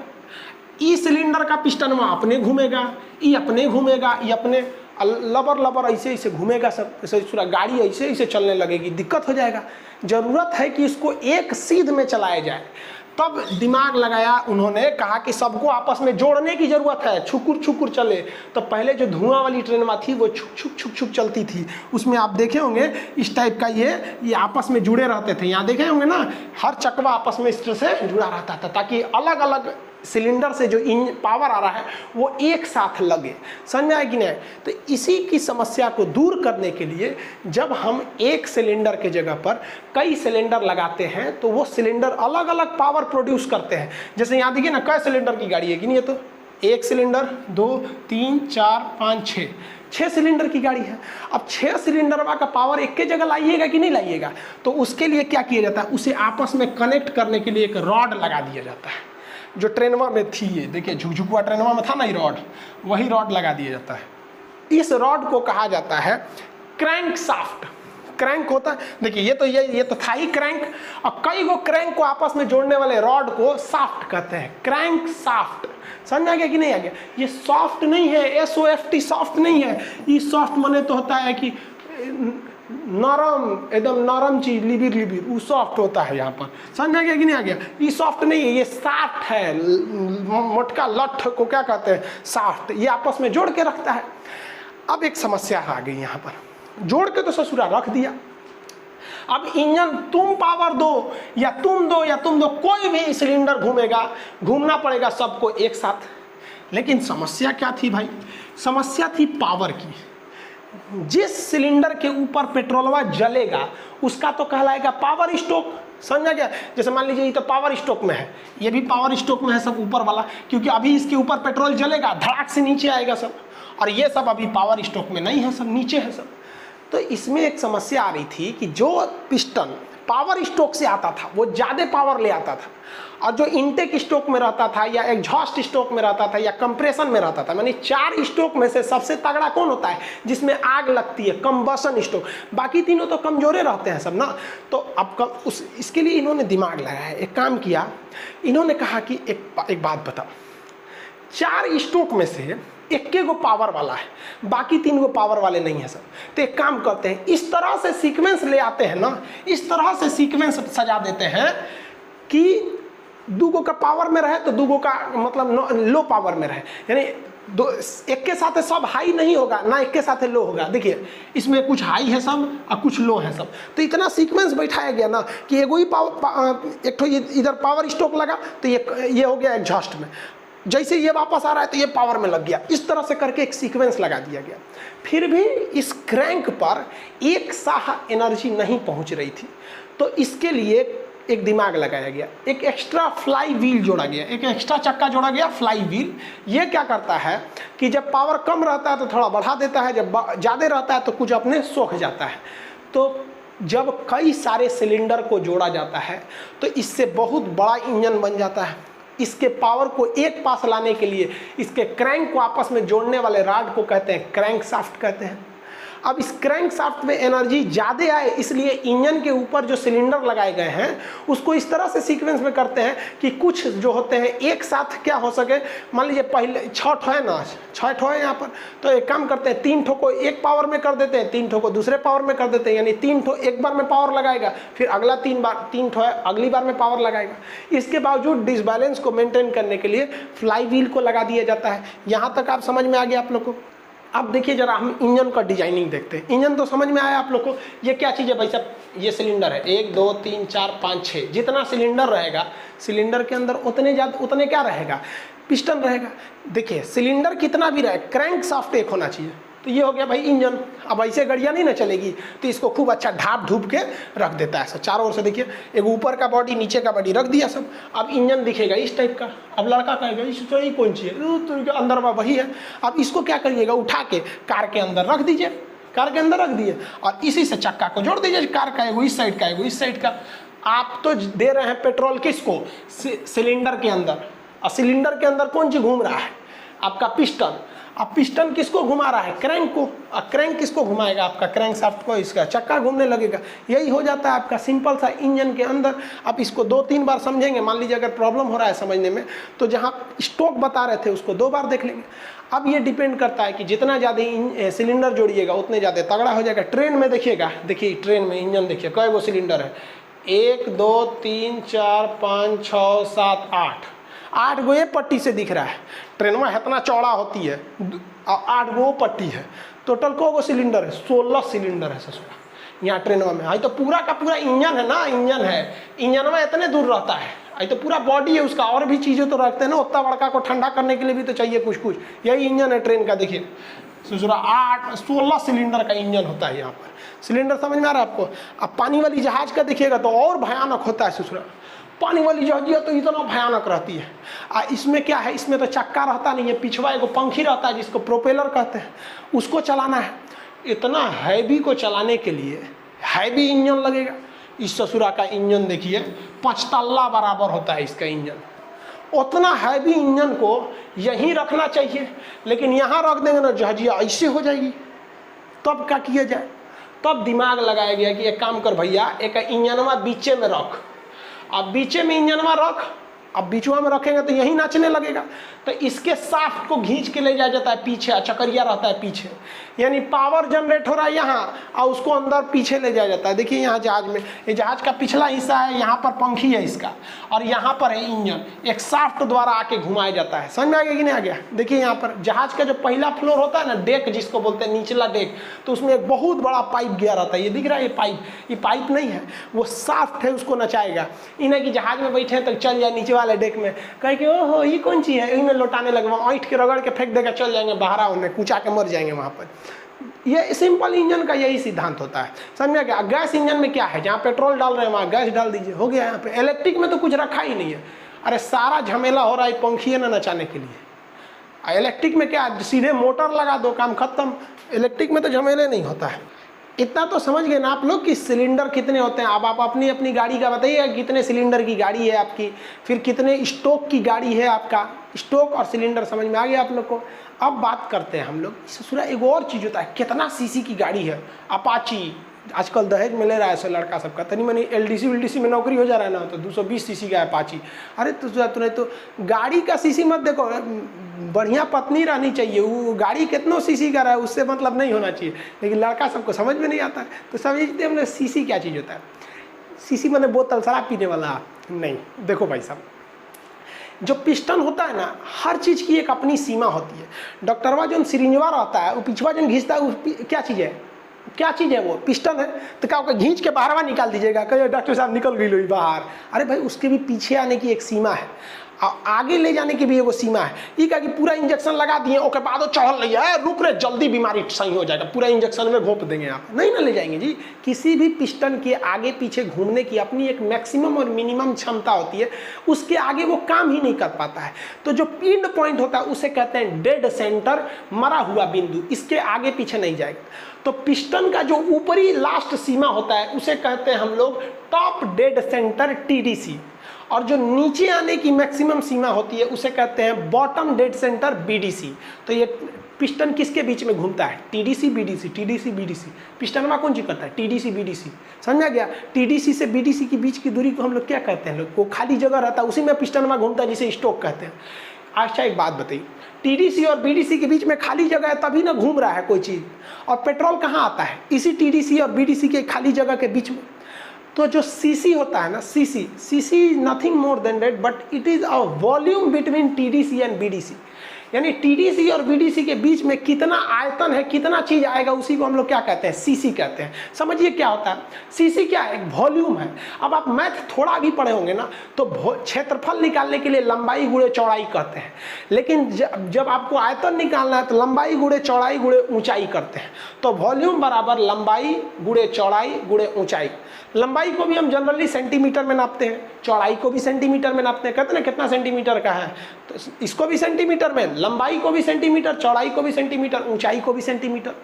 ई सिलेंडर का पिस्टनवा अपने घूमेगा, ई अपने घूमेगा, ई अपने लबर लबर ऐसे ऐसे घूमेगा सब, ससुरा गाड़ी ऐसे ऐसे चलने लगेगी, दिक्कत हो जाएगा। जरूरत है कि इसको एक सीध में चलाया जाए। तब दिमाग लगाया उन्होंने, कहा कि सबको आपस में जोड़ने की जरूरत है, छुकुर छुकुर चले। तो पहले जो धुआं वाली ट्रेन थी वो छुक छुक छुक छुक चलती थी, उसमें आप देखे होंगे इस टाइप का ये आपस में जुड़े रहते थे। यहाँ देखे होंगे ना, हर चकवा आपस में इस तरह से जुड़ा रहता था, ताकि अलग अलग सिलेंडर से जो पावर आ रहा है वो एक साथ लगे। समझ में आए कि नहीं? तो इसी की समस्या को दूर करने के लिए जब हम एक सिलेंडर के जगह पर कई सिलेंडर लगाते हैं तो वो सिलेंडर अलग अलग पावर प्रोड्यूस करते हैं। जैसे यहाँ देखिए ना, कई सिलेंडर की गाड़ी है कि नहीं? ये तो 1 सिलेंडर, 2, 3, 4, 5, 6 सिलेंडर की गाड़ी है। अब 6 सिलेंडर का पावर एक के जगह लाइएगा कि नहीं लाइएगा? तो उसके लिए क्या किया जाता है, उसे आपस में कनेक्ट करने के लिए एक रॉड लगा दिया जाता है, जो ट्रेनवा में थी। ये देखिए, झुकझुकुआ ट्रेनवा में था ना, ये रॉड, वही रॉड लगा दिया जाता है। इस रॉड को कहा जाता है क्रैंक साफ्ट। क्रैंक होता है, देखिए ये तो था ही क्रैंक, और कई गो क्रैंक को आपस में जोड़ने वाले रॉड को साफ्ट कहते हैं, क्रैंक साफ्ट। समझ आ गया कि नहीं आ गया? ये सॉफ्ट नहीं है, SOFT सॉफ्ट नहीं है। ये सॉफ्ट माने तो होता है कि नरम, एकदम नरम चीज, लिबिर लिबिर, वो सॉफ्ट होता है। यहाँ पर समझ आ गया कि नहीं आ गया? ये सॉफ्ट नहीं है, ये सॉफ्ट है। मोटका लठ को क्या कहते हैं? सॉफ्ट। ये आपस में जोड़ के रखता है। अब एक समस्या आ गई यहाँ पर, जोड़ के तो ससुरा रख दिया। अब इंजन तुम पावर दो या तुम दो या तुम दो, कोई भी सिलेंडर घूमेगा, घूमना पड़ेगा सबको एक साथ। लेकिन समस्या क्या थी भाई? समस्या थी पावर की। जिस सिलेंडर के ऊपर पेट्रोलवा जलेगा उसका तो कहलाएगा पावर स्टोक। समझा गया? जैसे मान लीजिए ये तो पावर स्टोक में है, ये भी पावर स्टोक में है सब ऊपर वाला, क्योंकि अभी इसके ऊपर पेट्रोल जलेगा, धड़ाक से नीचे आएगा सब, और ये सब अभी पावर स्टोक में नहीं है, सब नीचे है सब। तो इसमें एक समस्या आ रही थी कि जो पिस्टन पावर स्टोक से आता था वो ज़्यादा पावर ले आता था, और जो इनटेक स्टोक में रहता था या एग्जॉस्ट स्टोक में रहता था या कंप्रेशन में रहता था, यानी 4 स्टोक में से सबसे तगड़ा कौन होता है? जिसमें आग लगती है, कंबशन स्टोक। बाकी तीनों तो कमजोरे रहते हैं सब ना। तो अब इसके लिए इन्होंने दिमाग लगाया, एक काम किया। इन्होंने कहा कि एक बात बताओ, 4 स्टोक में से एक गो पावर वाला है, बाकी 3 गो पावर वाले नहीं है सब। तो एक काम करते हैं, इस तरह से सीक्वेंस ले आते हैं ना, इस तरह से सीक्वेंस सजा देते हैं कि 2 गो का पावर में रहे तो 2 गो का मतलब लो पावर में रहे, यानी एक के साथ सब हाई नहीं होगा ना, एक के साथ लो होगा। देखिए इसमें कुछ हाई है सब और कुछ लो है सब। तो इतना सीक्वेंस बैठाया गया ना कि एगो ही एक तो इधर पावर स्टोक लगा तो ये हो गया एग्जॉस्ट में, जैसे ये वापस आ रहा है तो ये पावर में लग गया। इस तरह से करके एक सीक्वेंस लगा दिया गया। फिर भी इस क्रैंक पर एक साह एनर्जी नहीं पहुंच रही थी, तो इसके लिए एक दिमाग लगाया गया, एक एक्स्ट्रा फ्लाई व्हील जोड़ा गया, एक एक्स्ट्रा चक्का जोड़ा गया, फ्लाई व्हील। ये क्या करता है कि जब पावर कम रहता है तो थोड़ा बढ़ा देता है, जब ज़्यादा रहता है तो कुछ अपने सोख जाता है। तो जब कई सारे सिलेंडर को जोड़ा जाता है तो इससे बहुत बड़ा इंजन बन जाता है। इसके पावर को एक पास लाने के लिए इसके क्रैंक को आपस में जोड़ने वाले रॉड को कहते हैं क्रैंक शाफ्ट कहते हैं। अब इस क्रैंक शाफ्ट में एनर्जी ज़्यादा आए इसलिए इंजन के ऊपर जो सिलेंडर लगाए गए हैं उसको इस तरह से सीक्वेंस में करते हैं कि कुछ जो होते हैं एक साथ क्या हो सके। मान लीजिए पहले 6 ठो है ना, 6 ठो है यहाँ पर, तो एक काम करते हैं 3 ठो को एक पावर में कर देते हैं, 3 ठो को दूसरे पावर में कर देते हैं, यानी 3 ठो एक बार में पावर लगाएगा, फिर अगला 3 ठो है अगली बार में पावर लगाएगा। इसके बावजूद डिसबैलेंस को मेंटेन करने के लिए फ्लाई व्हील को लगा दिया जाता है। यहाँ तक आप समझ में आ गया आप लोग को? अब देखिए जरा हम इंजन का डिजाइनिंग देखते हैं। इंजन तो समझ में आया आप लोग को, ये क्या चीज़ है भाई साहब? ये सिलेंडर है, 1 2 3 4 5 6, जितना सिलेंडर रहेगा सिलेंडर के अंदर उतने क्या रहेगा? पिस्टन रहेगा। देखिए सिलेंडर कितना भी रहे, क्रैंक शाफ्ट एक होना चाहिए। तो ये हो गया भाई इंजन। अब ऐसे गाड़ियाँ नहीं ना चलेगी, तो इसको खूब अच्छा ढाप ढूप के रख देता है सब चारों ओर से। देखिए एक ऊपर का बॉडी नीचे का बॉडी रख दिया सब। अब इंजन दिखेगा इस टाइप का। अब लड़का कहेगा इसको यही कौन सी है, तो अंदर वही है। अब इसको क्या करिएगा, उठा के कार के अंदर रख दीजिए, कार के अंदर रख दिए और इसी से चक्का को जोड़ दीजिए। कार का एगो इस साइड का एगो इस साइड का। आप तो दे रहे हैं पेट्रोल किसको, सिलेंडर के अंदर, और सिलेंडर के अंदर कौन सी घूम रहा है, आपका पिस्टन। अब पिस्टन किसको घुमा रहा है, क्रैंक को। और क्रैंक किसको घुमाएगा, आपका क्रैंक शाफ्ट को, इसका चक्का घूमने लगेगा। यही हो जाता है आपका सिंपल सा इंजन के अंदर। आप इसको 2-3 बार समझेंगे, मान लीजिए अगर प्रॉब्लम हो रहा है समझने में, तो जहाँ स्टॉक बता रहे थे उसको 2 बार देख लेंगे। अब ये डिपेंड करता है कि जितना ज़्यादा सिलेंडर जोड़िएगा उतने ज़्यादा तगड़ा हो जाएगा। ट्रेन में देखिएगा, देखिए ट्रेन में इंजन देखिए कई गो सिलेंडर है, 1 2 3 4 5 6 7 8 गो ये पट्टी से दिख रहा है। ट्रेन में इतना चौड़ा होती है, 8 गो पट्टी है। टोटल को गो सिलेंडर है, 16 सिलेंडर है ससुरा यहाँ ट्रेन में। आई तो पूरा का पूरा इंजन है ना, इंजन है, इंजन में इतने दूर रहता है। आई तो पूरा बॉडी है उसका, और भी चीज़ें तो रखते हैं ना, उतना बड़का को ठंडा करने के लिए भी तो चाहिए कुछ कुछ। यही इंजन है ट्रेन का। देखिए ससुरा 16 सिलेंडर का इंजन होता है यहाँ पर। सिलेंडर समझ में आ रहा है आपको। अब पानी वाली जहाज का देखिएगा तो और भयानक होता है ससुरा। पानी वाली जहाजिया तो इतना भयानक रहती है। इसमें क्या है, इसमें तो चक्का रहता नहीं है, पिछवा एगो पंखी रहता है जिसको प्रोपेलर कहते हैं, उसको चलाना है। इतना हैवी को चलाने के लिए हैवी इंजन लगेगा। इस ससुरा का इंजन देखिए 5 तल्ला बराबर होता है इसका इंजन। उतना हैवी इंजन को यहीं रखना चाहिए, लेकिन यहाँ रख देंगे ना जहाजिया ऐसे हो जाएगी। तब क्या किया जाए, तब दिमाग लगाया गया कि एक काम कर भैया, एक इंजनवा बीचे में रख। अब बीचे में इंजनवा रख, अब बीचवा में रखेंगे तो यही नाचने लगेगा। तो इसके शाफ्ट को खींच के ले जाया जाता है पीछे, चकरिया रहता है पीछे, यानी पावर जनरेट हो रहा है यहाँ और उसको अंदर पीछे ले जाया जाता है। देखिए यहाँ जहाज में, ये जहाज का पिछला हिस्सा है, यहाँ पर पंखी है इसका और यहाँ पर है इंजन, एक शाफ्ट द्वारा आके घुमाया जाता है। समझ में आ गया कि नहीं आ गया। देखिए यहाँ पर जहाज का जो पहला फ्लोर होता है ना, डेक जिसको बोलते हैं, निचला डेक, तो उसमें एक बहुत बड़ा पाइप गया रहता है। ये दिख रहा है, ये पाइप नहीं है, वो शाफ्ट है, उसको नचाएगा। इन्हें कि जहाज में बैठे हैं तो चल जाए नीचे वाले डेक में, कहे कि ओहो ये कौन चीज़ है, इनमें लौटाने लगे, वहाँ ऐंठ के रगड़ के फेंक देगा, चल जाएंगे बाहर, उन्हें कुचा के मर जाएंगे वहाँ पर। ये सिंपल इंजन का यही सिद्धांत होता है। समझ में क्या। गैस इंजन में क्या है, जहाँ पेट्रोल डाल रहे हैं वहाँ गैस डाल दीजिए, हो गया। यहाँ पे इलेक्ट्रिक में तो कुछ रखा ही नहीं है। अरे सारा झमेला हो रहा है पंखी ना नचाने के लिए। इलेक्ट्रिक में क्या, सीधे मोटर लगा दो, काम खत्म। इलेक्ट्रिक में तो झमेले नहीं होता है। इतना तो समझ गए ना आप लोग कि सिलेंडर कितने होते हैं। अब आप अपनी अपनी गाड़ी का बताइएगा कितने सिलेंडर की गाड़ी है आपकी, फिर कितने स्टोक की गाड़ी है आपका। स्टोक और सिलेंडर समझ में आ गया आप लोग को। अब बात करते हैं हम लोग ससुरा, एक और चीज़ होता है, कितना सीसी की गाड़ी है। अपाची आजकल दहेज में ले रहा है ऐसे लड़का सबका, तनी मनी LDC में नौकरी हो जा रहा है ना, तो 220 सीसी का अपाची। अरे तुझे तो गाड़ी का सीसी मत देखो, बढ़िया पत्नी रहनी चाहिए। वो गाड़ी कितनों सीसी का रहा है उससे मतलब नहीं होना चाहिए, लेकिन लड़का सबको समझ में नहीं आता है। तो समझते हम लोग सीसी क्या चीज़ होता है। सीसी मैंने बोतल शराब पीने वाला नहीं। देखो भाई साहब, जो पिस्टन होता है ना, हर चीज़ की एक अपनी सीमा होती है। डॉक्टरवा जो सिरिंजवा रहता है, वो पिछवा जो घींचता है, क्या चीज़ है, क्या चीज़ है वो, पिस्टन है। तो क्या होगा, घींच के बाहरवा निकाल दीजिएगा, कहिए डॉक्टर साहब निकल गई लो बाहर। अरे भाई उसके भी पीछे आने की एक सीमा है और आगे ले जाने की भी एगो सीमा है। ये क्या कि पूरा इंजेक्शन लगा दिए, ओके बाद वो चढ़ रही है, रुक रहे, जल्दी बीमारी सही हो जाएगा, पूरा इंजेक्शन में घोंप देंगे आप, नहीं ना ले जाएंगे जी। किसी भी पिस्टन के आगे पीछे घूमने की अपनी एक मैक्सिमम और मिनिमम क्षमता होती है, उसके आगे वो काम ही नहीं कर पाता है। तो जो एंड पॉइंट होता है उसे कहते हैं डेड सेंटर, मरा हुआ बिंदु, इसके आगे पीछे नहीं जाएगा। तो पिस्टन का जो ऊपरी लास्ट सीमा होता है उसे कहते हैं हम लोग टॉप डेड सेंटर TDC, और जो नीचे आने की मैक्सिमम सीमा होती है उसे कहते हैं बॉटम डेड सेंटर BDC। तो ये पिस्टन किसके बीच में घूमता है, TDC BDC। पिस्टन में कौन चीज करता है, TDC BDC। समझा गया। TDC से BDC की बीच की दूरी को हम लोग क्या कहते हैं, लोग को खाली जगह रहता है उसी में पिस्टन में घूमता है, जिसे स्टोक कहते हैं। अच्छा एक बात बताइए, TDC और BDC के बीच में खाली जगह है तभी ना घूम रहा है कोई चीज़, और पेट्रोल कहाँ आता है, इसी TDC और BDC के खाली जगह के बीच में। तो जो CC होता है ना, CC is nothing more than date, but it is a volume between TDC and BDC। यानी टीडीसी और बीडीसी के बीच में कितना आयतन है, कितना चीज आएगा, उसी को हम लोग क्या कहते हैं, सीसी कहते हैं। समझिए क्या होता है सीसी, क्या है, एक वॉल्यूम है। अब आप मैथ थोड़ा भी पढ़े होंगे ना, तो क्षेत्रफल निकालने के लिए लंबाई गुणे चौड़ाई कहते हैं, लेकिन जब आपको आयतन निकालना है तो लंबाई गुणे चौड़ाई गुणे ऊंचाई करते हैं। तो वॉल्यूम बराबर लंबाई गुणे चौड़ाई गुणे ऊंचाई। लंबाई को भी हम जनरली सेंटीमीटर में नापते हैं, चौड़ाई को भी सेंटीमीटर में नापते हैं, कहते हैं ना कितना सेंटीमीटर का है, तो इसको भी सेंटीमीटर में, लंबाई को भी सेंटीमीटर, चौड़ाई को भी सेंटीमीटर, ऊंचाई को भी सेंटीमीटर।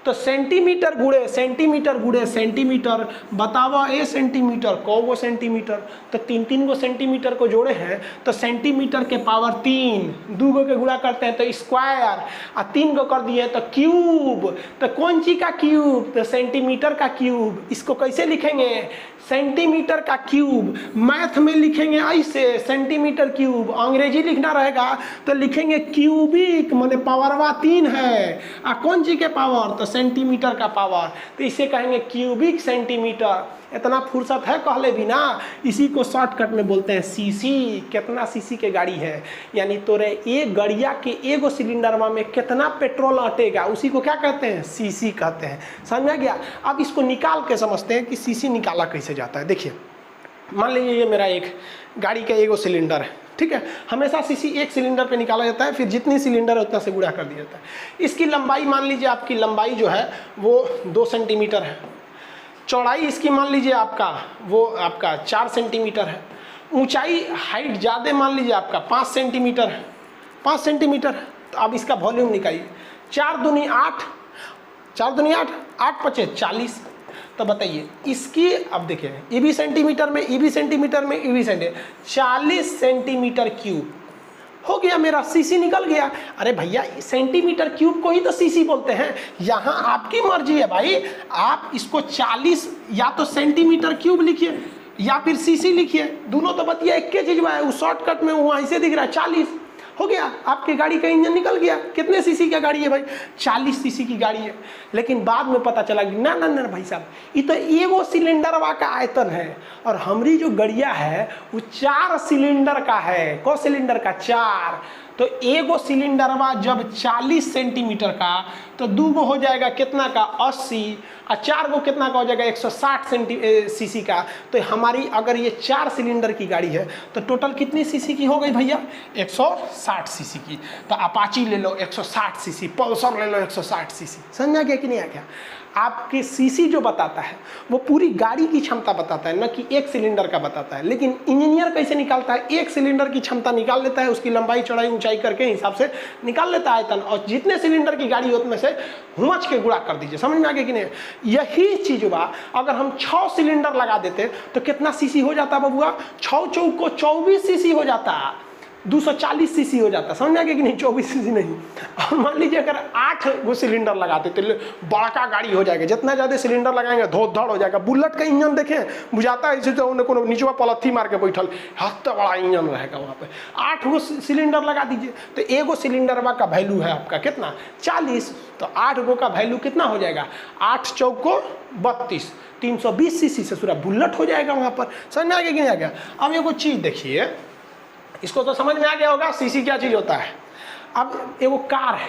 तो सेंटीमीटर गुणे सेंटीमीटर गुणे सेंटीमीटर, बताओ ए सेंटीमीटर को सेंटीमीटर, तो तीन तीन गो सेंटीमीटर को जोड़े हैं तो सेंटीमीटर के पावर 3, 2 गो के गुणा करते हैं तो स्क्वायर, और 3 गो कर दिए तो क्यूब। तो कौन सी का क्यूब, तो सेंटीमीटर का क्यूब। इसको कैसे लिखेंगे, सेंटीमीटर का क्यूब। मैथ में लिखेंगे ऐसे सेंटीमीटर क्यूब, अंग्रेजी लिखना रहेगा तो लिखेंगे क्यूबिक, माने पावरवा 3 है, और कौन सी के पावर, तो सेंटीमीटर का पावर, तो इसे कहेंगे क्यूबिक सेंटीमीटर। इतना फुर्सत है कहले भी ना, इसी को शॉर्टकट में बोलते हैं सीसी। कितना सीसी के गाड़ी है, यानी तोरे एक गड़िया के एगो सिलेंडरवा में कितना पेट्रोल अटेगा, उसी को क्या कहते हैं, सीसी कहते हैं। समझ गया। अब इसको निकाल के समझते हैं कि सीसी निकाला कैसे जाता है। देखिए मान लीजिए ये मेरा एक गाड़ी का एगो सिलेंडर है, ठीक है। हमेशा सीसी एक सिलेंडर पे निकाला जाता है, फिर जितनी सिलेंडर है उतना से गुणा कर दिया जाता है। इसकी लंबाई मान लीजिए, आपकी लंबाई जो है वो 2 सेंटीमीटर है, चौड़ाई इसकी मान लीजिए आपका वो आपका 4 सेंटीमीटर है, ऊंचाई हाइट ज़्यादा मान लीजिए आपका 5 सेंटीमीटर है, 5 सेंटीमीटर। तो अब इसका वॉल्यूम निकालिए, 4 दूनी 8, 4 दूनी 8, 8 पचे 40। तो बताइए इसकी, अब देखिए ये भी सेंटीमीटर में, ये भी सेंटीमीटर में, ये भी सेंटीमीटर, 40 सेंटीमीटर क्यूब हो गया मेरा, सीसी निकल गया। अरे भैया सेंटीमीटर क्यूब को ही तो सीसी बोलते हैं। यहाँ आपकी मर्जी है भाई, आप इसको 40 या तो सेंटीमीटर क्यूब लिखिए या फिर सीसी लिखिए, दोनों तो बतिया एक के चीज है। उस शॉर्टकट में वहाँ ऐसे दिख रहा है 40, हो गया, आपकी गाड़ी का इंजन निकल गया। कितने सीसी का गाड़ी है भाई, 40 सीसी की गाड़ी है। लेकिन बाद में पता चला कि ना ना ना भाई साहब, ये तो एगो सिलेंडरवा का आयतन है, और हमारी जो गड़िया है वो 4 सिलेंडर का है। कौ सिलेंडर का, 4। तो एगो सिलेंडरवा जब 40 सेंटीमीटर का, तो 2 गो हो जाएगा कितना का, 80, और 4 गो कितना का हो जाएगा, 160 सीसी का। तो हमारी अगर ये 4 सिलेंडर की गाड़ी है तो टोटल कितनी सीसी की हो गई भैया, 160 सीसी की। तो अपाची ले लो 160 सीसी, पल्सर ले लो 160 सीसी। समझा गया कि नहीं आ गया। आपके सीसी जो बताता है वो पूरी गाड़ी की क्षमता बताता है, न कि एक सिलेंडर का बताता है। लेकिन इंजीनियर कैसे निकालता है, एक सिलेंडर की क्षमता निकाल लेता है, उसकी लंबाई चौड़ाई ऊंचाई करके हिसाब से निकाल लेता है आयतन, और जितने सिलेंडर की गाड़ी हो उसमें से हुमच के गुणा कर दीजिए। समझ में आ गया कि नहीं। यही चीज बा, अगर हम 6 सिलेंडर लगा देते तो कितना सीसी हो जाता बबुआ, 6 चौक को 24 सीसी हो जाता, 240 सीसी हो जाता। समझ आ गया कि नहीं, 24 सीसी नहीं। और मान लीजिए अगर 8 गो सिलेंडर लगाते तो बड़का गाड़ी हो जाएगा। जितना ज़्यादा सिलेंडर लगाएंगे धोध-धाड़ हो जाएगा। बुलेट का इंजन देखें, बुझाता है इसे तो उन्हें नीचवा पलथी मार के बैठल, हफ्ता बड़ा इंजन रहेगा वहाँ पे। 8 गो सिलेंडर लगा दीजिए तो एगो सिलेंडरवा का वैल्यू है आपका कितना, 40। तो 8 गो का वैल्यू कितना हो जाएगा, 8 चौक को 32, 320 सीसी से पूरा बुलेट हो जाएगा वहाँ पर। समझ में आ गया कि नहीं आ गया। अब एगो चीज़ देखिए, इसको तो समझ में आ गया होगा सीसी क्या चीज़ होता है। अब एगो कार है,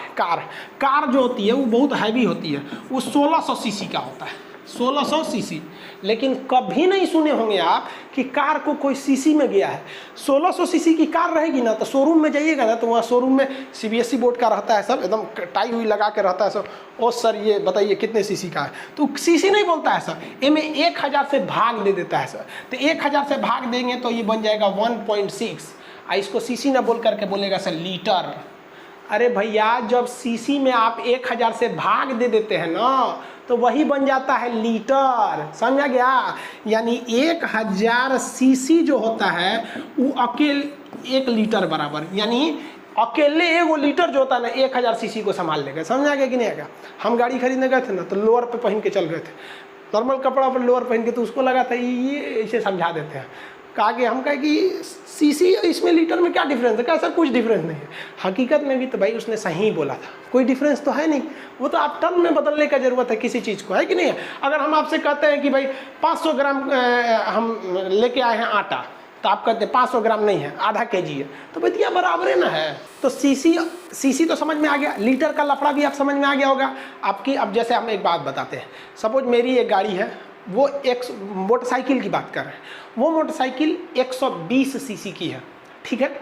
कार जो होती है वो बहुत हैवी होती है, वो 1600 सीसी का होता है, 1600 सीसी। लेकिन कभी नहीं सुने होंगे आप कि कार को कोई सीसी में गया है। 1600 सीसी की कार रहेगी ना, तो शोरूम में जाइएगा ना, तो वहाँ शोरूम में CBSE बोर्ड का रहता है सब, एकदम टाई हुई लगा के रहता है सब। और सर ये बताइए कितने सीसी का है, तो सीसी नहीं बोलता है सर, इनमें 1000 से भाग दे देता है सर। तो 1000 से भाग देंगे तो ये बन जाएगा 1.6, इसको सीसी ना बोल करके बोलेगा सर लीटर। अरे भैया जब सीसी में आप 1000 से भाग दे देते हैं ना, तो वही बन जाता है लीटर। समझा गया। यानी 1000 सीसी जो होता है वो अकेले 1 लीटर बराबर, यानी अकेले एगो लीटर जो होता है ना 1000 सीसी को संभाल लेगा। समझा गया कि नहीं आएगा। हम गाड़ी खरीदने गए थे ना, तो लोअर पे पहन के चल गए थे, नॉर्मल कपड़ा पर लोअर पहन के, तो उसको लगा था ये ऐसे समझा देते हैं। कहा कि हम कहे कि सीसी इसमें लीटर में क्या डिफरेंस है, कैसा कुछ डिफरेंस नहीं है। हकीकत में भी तो भाई उसने सही बोला था, कोई डिफरेंस तो है नहीं। वो तो आप टर्म में बदलने का जरूरत है किसी चीज़ को, है कि नहीं है। अगर हम आपसे कहते हैं कि भाई 500 ग्राम हम लेके आए हैं आटा, तो आप कहते हैं 500 ग्राम नहीं है, आधा केजी है, तो भैया बराबर है ना है। तो सीसी तो समझ में आ गया, लीटर का लफड़ा भी आप समझ में आ गया होगा आपकी। अब जैसे हम एक बात बताते हैं, सपोज मेरी एक गाड़ी है, वो एक मोटरसाइकिल की बात कर रहे हैं, वो मोटरसाइकिल 120 सीसी की है, ठीक है,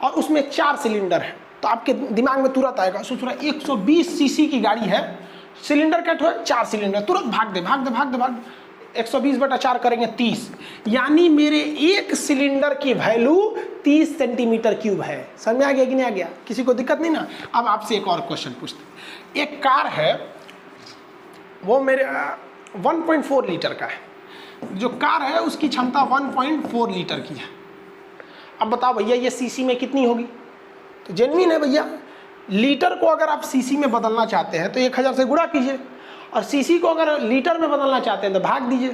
और उसमें 4 सिलेंडर है। तो आपके दिमाग में तुरंत आएगा, सोच रहा 120 सीसी की गाड़ी है, सिलेंडर कट हुआ 4 सिलेंडर, तुरंत भाग दे 120/4 करेंगे 30, यानी मेरे एक सिलेंडर की वैल्यू 30 सेंटीमीटर क्यूब है। समझ में आ गया कि नहीं आ गया? किसी को दिक्कत नहीं ना? अब आपसे एक और क्वेश्चन पूछते, एक कार है, वो मेरे 1.4 लीटर का है, जो कार है उसकी क्षमता 1.4 लीटर की है। अब बताओ भैया ये सीसी में कितनी होगी? तो जेन्युइन है भैया, लीटर को अगर आप सीसी में बदलना चाहते हैं तो 1000 से गुणा कीजिए, और सीसी को अगर लीटर में बदलना चाहते हैं तो भाग दीजिए।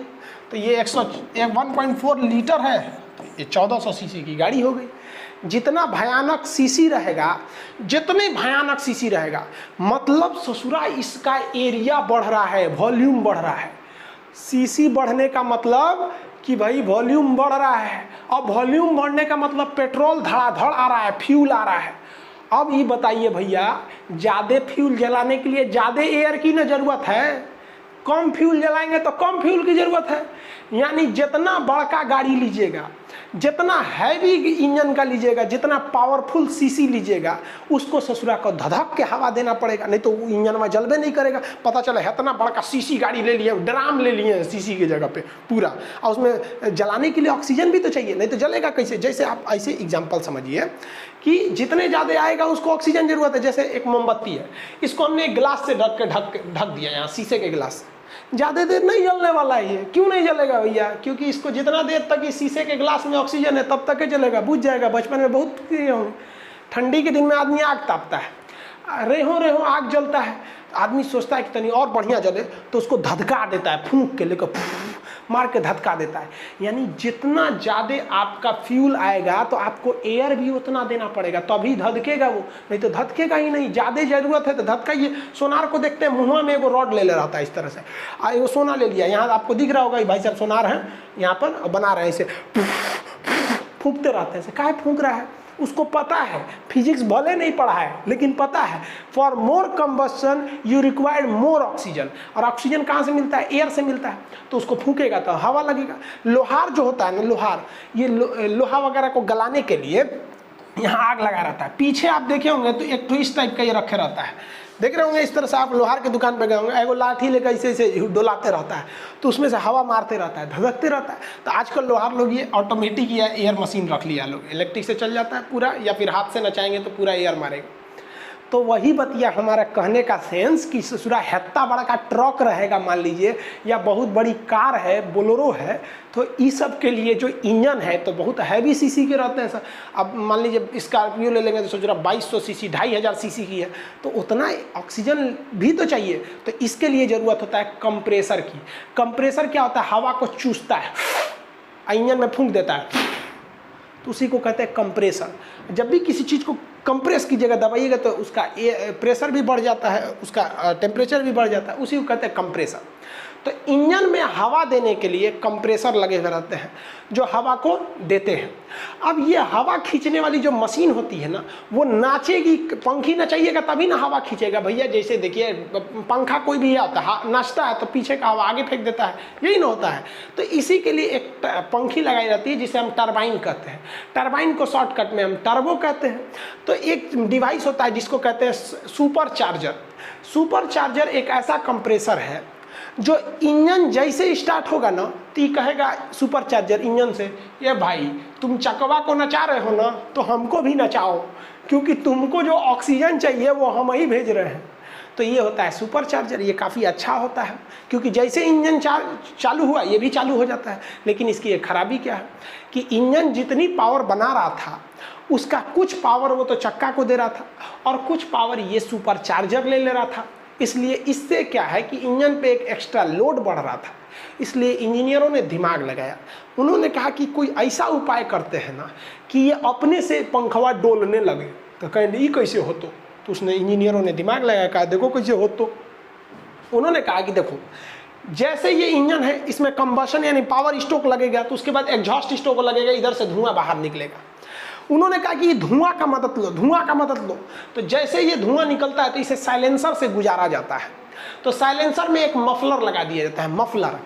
तो ये 1.4 लीटर है, तो ये 1400 सीसी की गाड़ी हो गई। जितना भयानक सीसी रहेगा, जितने भयानक सीसी रहेगा, मतलब ससुरा इसका एरिया बढ़ रहा है, वॉल्यूम बढ़ रहा है। सीसी बढ़ने का मतलब कि भाई वॉल्यूम बढ़ रहा है, और वॉल्यूम बढ़ने का मतलब पेट्रोल धड़ाधड़ आ रहा है, फ्यूल आ रहा है। अब ये बताइए भैया, ज़्यादा फ्यूल जलाने के लिए ज़्यादा एयर की ना ज़रूरत है, कम फ्यूल जलाएंगे तो कम फ्यूल की ज़रूरत है। यानी जितना बड़का गाड़ी लीजिएगा, जितना हैवी इंजन का लीजिएगा, जितना पावरफुल सीसी लीजिएगा, उसको ससुरा को धधक के हवा देना पड़ेगा, नहीं तो इंजन में जलबे नहीं करेगा। पता चला इतना बड़का सीसी गाड़ी ले लिए, ड्राम ले लिए सीसी की जगह पे पूरा, और उसमें जलाने के लिए ऑक्सीजन भी तो चाहिए, नहीं तो जलेगा कैसे? जैसे आप ऐसे एग्जाम्पल समझिए कि जितने ज़्यादा आएगा उसको ऑक्सीजन जरूरत है। जैसे एक मोमबत्ती है, इसको हमने एक गिलास से ढक दिया, यहाँ शीशे के गिलास से, ज़्यादा देर नहीं जलने वाला है ये। क्यों नहीं जलेगा भैया? क्योंकि इसको जितना देर तक इस शीशे के गिलास में ऑक्सीजन है तब तक ही जलेगा, बुझ जाएगा। बचपन में बहुत होंगे, ठंडी के दिन में आदमी आग तापता है, रेहो आग जलता है, आदमी सोचता है कि तनी और बढ़िया जले, तो उसको धधका देता है, फूंक के लेकर मार के धधका देता है। यानी जितना ज़्यादा आपका फ्यूल आएगा तो आपको एयर भी उतना देना पड़ेगा, तभी धधकेगा वो, नहीं तो धधकेगा ही नहीं। ज़्यादा ज़रूरत है तो धधकाइए। सोनार को देखते हैं, मुँह में एगो रॉड ले रहता है इस तरह से, वो सोना ले लिया, यहाँ आपको दिख रहा होगा भाई साहब सोनार है, यहाँ पर बना रहे हैं, इसे फूंकते रहते हैं। काहे फूंक रहा है? उसको पता है, फिजिक्स भले नहीं पढ़ा है लेकिन पता है, for more combustion you required more oxygen. और ऑक्सीजन कहाँ से मिलता है? एयर से मिलता है। तो उसको फूंकेगा तो हवा लगेगा। लोहार जो होता है ना, लोहार, ये लोहा वगैरह को गलाने के लिए यहाँ आग लगा रहता है। पीछे आप देखे होंगे तो एक तो इस टाइप का ये रखे रहता है, देख रहे होंगे इस तरह से। आप लोहार की दुकान पे गए होंगे, एगो लाठी लेकर ऐसे डोलाते रहता है, तो उसमें से हवा मारते रहता है, धधकते रहता है। तो आजकल लोहार लोग ये ऑटोमेटिक या एयर मशीन रख लिया लोग, इलेक्ट्रिक से चल जाता है पूरा, या फिर हाथ से नचाएंगे तो पूरा एयर मारेगा। तो वही बतिया हमारा कहने का सेंस कि ससुरा हेत्ता बड़ा का ट्रक रहेगा मान लीजिए, या बहुत बड़ी कार है, बोलेरो है, तो इस सब के लिए जो इंजन है तो बहुत हैवी सीसी के रहते हैं सर। अब मान लीजिए स्कॉर्पियो ले लेंगे तो सोच रहा 2200 सीसी, 2500 सीसी की है, तो उतना ऑक्सीजन भी तो चाहिए। तो इसके लिए ज़रूरत होता है कंप्रेसर की। कंप्रेसर क्या होता है? हवा को चूसता है, इंजन में फूंक देता है, तो उसी को कहते हैं कंप्रेसर। जब भी किसी चीज़ को कंप्रेस की जगह दबाइएगा तो उसका प्रेशर भी बढ़ जाता है, उसका टेम्परेचर भी बढ़ जाता है, उसी को कहते हैं कंप्रेसर। तो इंजन में हवा देने के लिए कंप्रेसर लगे हुए रहते हैं जो हवा को देते हैं। अब ये हवा खींचने वाली जो मशीन होती है ना, वो नाचेगी, पंखी नचाइएगा तभी ना हवा खींचेगा भैया। जैसे देखिए पंखा कोई भी आता है, नाचता है तो पीछे का हवा आगे फेंक देता है, यही ना होता है। तो इसी के लिए एक पंखी लगाई जाती है जिसे हम टरबाइन कहते हैं। टरबाइन को शॉर्टकट में हम टर्बो कहते हैं। तो एक डिवाइस होता है जिसको कहते हैं सुपर चार्जर। सुपर चार्जर एक ऐसा कंप्रेसर है जो इंजन जैसे स्टार्ट होगा ना तो ये कहेगा सुपर चार्जर इंजन से, ये भाई तुम चकवा को नचा रहे हो ना, तो हमको भी नचाओ, क्योंकि तुमको जो ऑक्सीजन चाहिए वो हम ही भेज रहे हैं। तो ये होता है सुपर चार्जर। ये काफ़ी अच्छा होता है क्योंकि जैसे इंजन चालू हुआ ये भी चालू हो जाता है। लेकिन इसकी एक खराबी क्या है कि इंजन जितनी पावर बना रहा था उसका कुछ पावर वो तो चक्का को दे रहा था और कुछ पावर ये सुपर चार्जर ले रहा था। इसलिए इससे क्या है कि इंजन पे एक एक्स्ट्रा लोड बढ़ रहा था। इसलिए इंजीनियरों ने दिमाग लगाया, उन्होंने कहा कि कोई ऐसा उपाय करते हैं ना कि ये अपने से पंखवा डोलने लगे। तो कहें ये कैसे हो? तो उसने इंजीनियरों ने दिमाग लगाया, कहा देखो कैसे हो। तो उन्होंने कहा कि देखो जैसे ये इंजन है, इसमें कंबशन यानी पावर स्ट्रोक लगेगा, तो उसके बाद एग्जॉस्ट स्ट्रोक लगेगा, इधर से धुआं बाहर निकलेगा। उन्होंने कहा कि धुआं का मदद लो, धुआं का मदद लो। तो जैसे ये धुआं निकलता है तो इसे साइलेंसर से गुजारा जाता है। तो साइलेंसर में एक मफलर लगा दिया जाता है।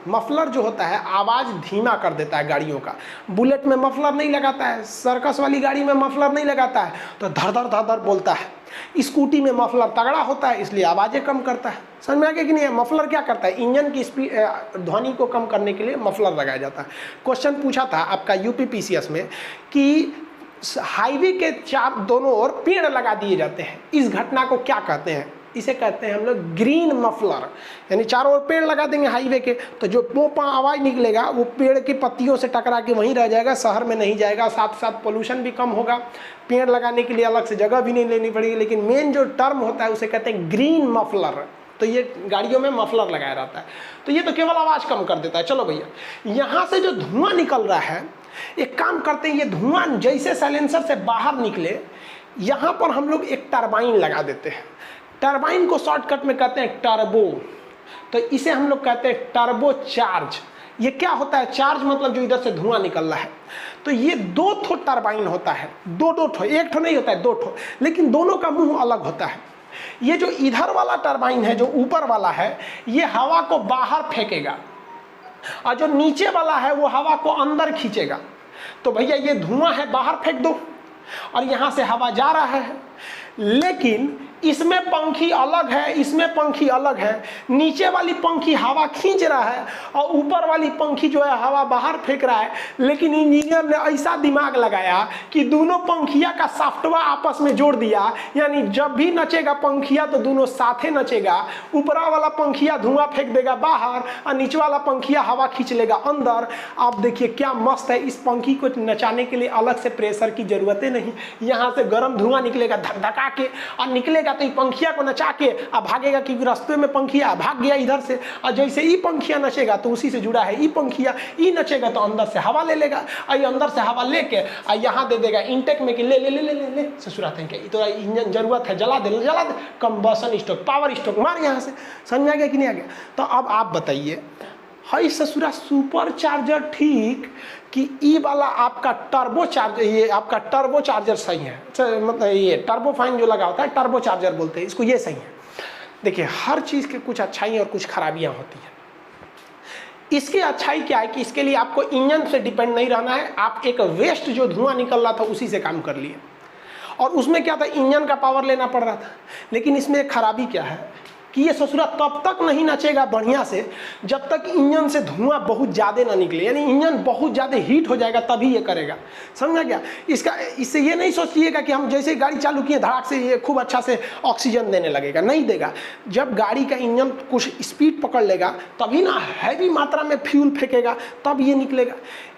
मफलर जो होता है आवाज़ धीमा कर देता है गाड़ियों का। बुलेट में मफलर नहीं लगाता है, सर्कस वाली गाड़ी में मफलर नहीं लगाता है, तो धड़ धड़ बोलता है। स्कूटी में मफलर तगड़ा होता है, इसलिए आवाज़ें कम करता है। समझ में आ गया कि नहीं? मफलर क्या करता है? इंजन की स्पीड, ध्वनि को कम करने के लिए मफलर लगाया जाता है। क्वेश्चन पूछा था आपका यूपीपीसीएस में कि हाईवे के दोनों ओर पेड़ लगा दिए जाते हैं, इस घटना को क्या कहते हैं? इसे कहते हैं हम लोग ग्रीन मफलर। यानी चारों ओर पेड़ लगा देंगे हाईवे के, तो जो पोपा आवाज़ निकलेगा वो पेड़ की पत्तियों से टकरा के वहीं रह जाएगा, शहर में नहीं जाएगा। साथ साथ पोल्यूशन भी कम होगा, पेड़ लगाने के लिए अलग से जगह भी नहीं लेनी पड़ेगी। लेकिन मेन जो टर्म होता है उसे कहते हैं ग्रीन मफलर। तो ये गाड़ियों में मफलर लगाया रहता है। तो ये तो केवल आवाज़ कम कर देता है। चलो भैया, यहाँ से जो धुआं निकल रहा है, एक काम करते हैं, ये धुआं जैसे साइलेंसर से बाहर निकले, यहाँ पर हम लोग एक टरबाइन लगा देते हैं। टरबाइन को शॉर्टकट में कहते हैं टर्बो। तो इसे हम लोग कहते हैं टर्बो चार्ज। ये क्या होता है? चार्ज मतलब जो इधर से धुआं निकल रहा है। तो ये 2 ठो टरबाइन होता है, 2 ठो, 1 ठो नहीं होता है, 2 ठो, लेकिन दोनों का मुंह अलग होता है। ये जो इधर वाला टरबाइन है, जो ऊपर वाला है, ये हवा को बाहर फेंकेगा, और जो नीचे वाला है वो हवा को अंदर खींचेगा। तो भैया ये धुआं है, बाहर फेंक दो, और यहाँ से हवा जा रहा है। लेकिन इसमें पंखी अलग है, इसमें पंखी अलग है। नीचे वाली पंखी हवा खींच रहा है और ऊपर वाली पंखी जो है हवा बाहर फेंक रहा है। लेकिन इंजीनियर ने ऐसा दिमाग लगाया कि दोनों पंखिया का सॉफ्टवेयर आपस में जोड़ दिया, यानी जब भी नचेगा पंखिया तो दोनों साथे नचेगा। ऊपरा वाला पंखिया धुआं फेंक देगा बाहर और नीचे वाला पंखिया हवा खींच लेगा अंदर। आप देखिए क्या मस्त है। इस पंखी को नचाने के लिए अलग से प्रेशर की जरूरत नहीं, यहाँ से गर्म धुआं निकलेगा धक धका के, और निकलेगा तो ये पंखिया को नचा के अब भागेगा, क्योंकि रास्ते में पंखिया भाग गया इधर से। और जैसे ई पंखिया नचेगा तो उसी से जुड़ा है ई पंखिया, ई नचेगा तो अंदर से हवा ले लेगा, और ये अंदर से हवा लेके और यहाँ दे देगा इंटेक में कि ले ले ले ले ले ले ससुराते हैं कि तो इंजन जरूरत है, जला दे, कंबशन स्ट्रोक, पावर स्ट्रोक मार यहाँ से। समझ में आ गया कि नहीं आ गया? तो अब आप बताइए, हाई ससुरा सुपर चार्जर ठीक कि ई वाला आपका टर्बो चार्जर, ये आपका टर्बो चार्जर सही है? मतलब ये टर्बो फाइन जो लगा होता है टर्बो चार्जर बोलते हैं इसको, ये सही है। देखिए हर चीज़ के कुछ अच्छाई और कुछ खराबियां होती हैं। इसकी अच्छाई क्या है कि इसके लिए आपको इंजन से डिपेंड नहीं रहना है। आप एक वेस्ट जो धुआं निकल रहा था उसी से काम कर लिए, और उसमें क्या था, इंजन का पावर लेना पड़ रहा था। लेकिन इसमें एक खराबी क्या है कि ये ससुरा तब तक नहीं नचेगा बढ़िया से जब तक इंजन से धुआं बहुत ज़्यादा ना निकले, यानी इंजन बहुत ज़्यादा हीट हो जाएगा तभी ये करेगा। समझा क्या? इससे ये नहीं सोचिएगा कि हम जैसे गाड़ी चालू किए धड़ाक से ये खूब अच्छा से ऑक्सीजन देने लगेगा, नहीं देगा। जब गाड़ी का इंजन कुछ स्पीड पकड़ लेगा तभी ना हैवी मात्रा में फ्यूल फेंकेगा, तब ये निकलेगा।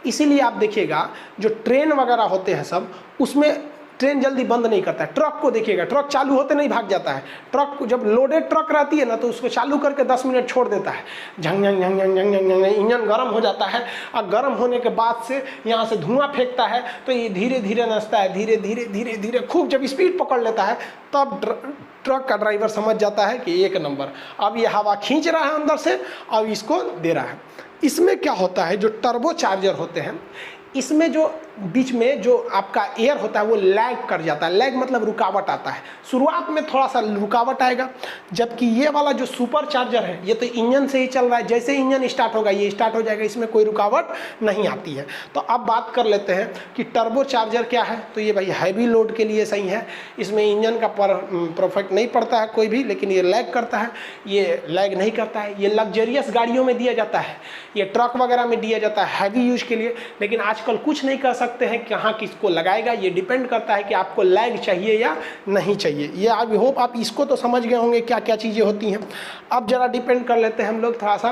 इसीलिए आप देखिएगा जो ट्रेन वगैरह होते हैं सब, उसमें ट्रेन जल्दी बंद नहीं करता है। ट्रक को देखिएगा, ट्रक चालू होते नहीं भाग जाता है। ट्रक जब लोडेड ट्रक रहती है ना तो उसको चालू करके 10 मिनट छोड़ देता है, झंग झंग झंग झंग झंग झंग, इंजन गर्म हो जाता है, और गर्म होने के बाद से यहाँ से धुआं फेंकता है, तो ये धीरे धीरे नचता है, धीरे धीरे धीरे धीरे खूब जब स्पीड पकड़ लेता है तब ट्रक का ड्राइवर समझ जाता है कि एक नंबर, अब ये हवा खींच रहा है अंदर से, अब इसको दे रहा है। इसमें क्या होता है, जो टर्बो चार्जर होते हैं इसमें जो बीच में जो आपका एयर होता है वो लैग कर जाता है। लैग मतलब रुकावट आता है, शुरुआत में थोड़ा सा रुकावट आएगा। जबकि ये वाला जो सुपर चार्जर है ये तो इंजन से ही चल रहा है, जैसे इंजन स्टार्ट होगा ये स्टार्ट हो जाएगा, इसमें कोई रुकावट नहीं आती है। तो अब बात कर लेते हैं कि टर्बो चार्जर क्या है। तो ये भाई हैवी लोड के लिए सही है, इसमें इंजन का परफेक्ट नहीं पड़ता है कोई भी, लेकिन ये लैग करता है, ये लैग नहीं करता है। ये लग्जरियस गाड़ियों में दिया जाता है, ये ट्रक वगैरह में दिया जाता है हैवी यूज के लिए। लेकिन आजकल कुछ नहीं कर सकते हैं कहाँ किसको लगाएगा, ये डिपेंड करता है कि आपको लैग चाहिए या नहीं चाहिए। ये आई होप आप इसको तो समझ गए होंगे क्या क्या चीज़ें होती हैं। अब जरा डिपेंड कर लेते हैं हम लोग थोड़ा सा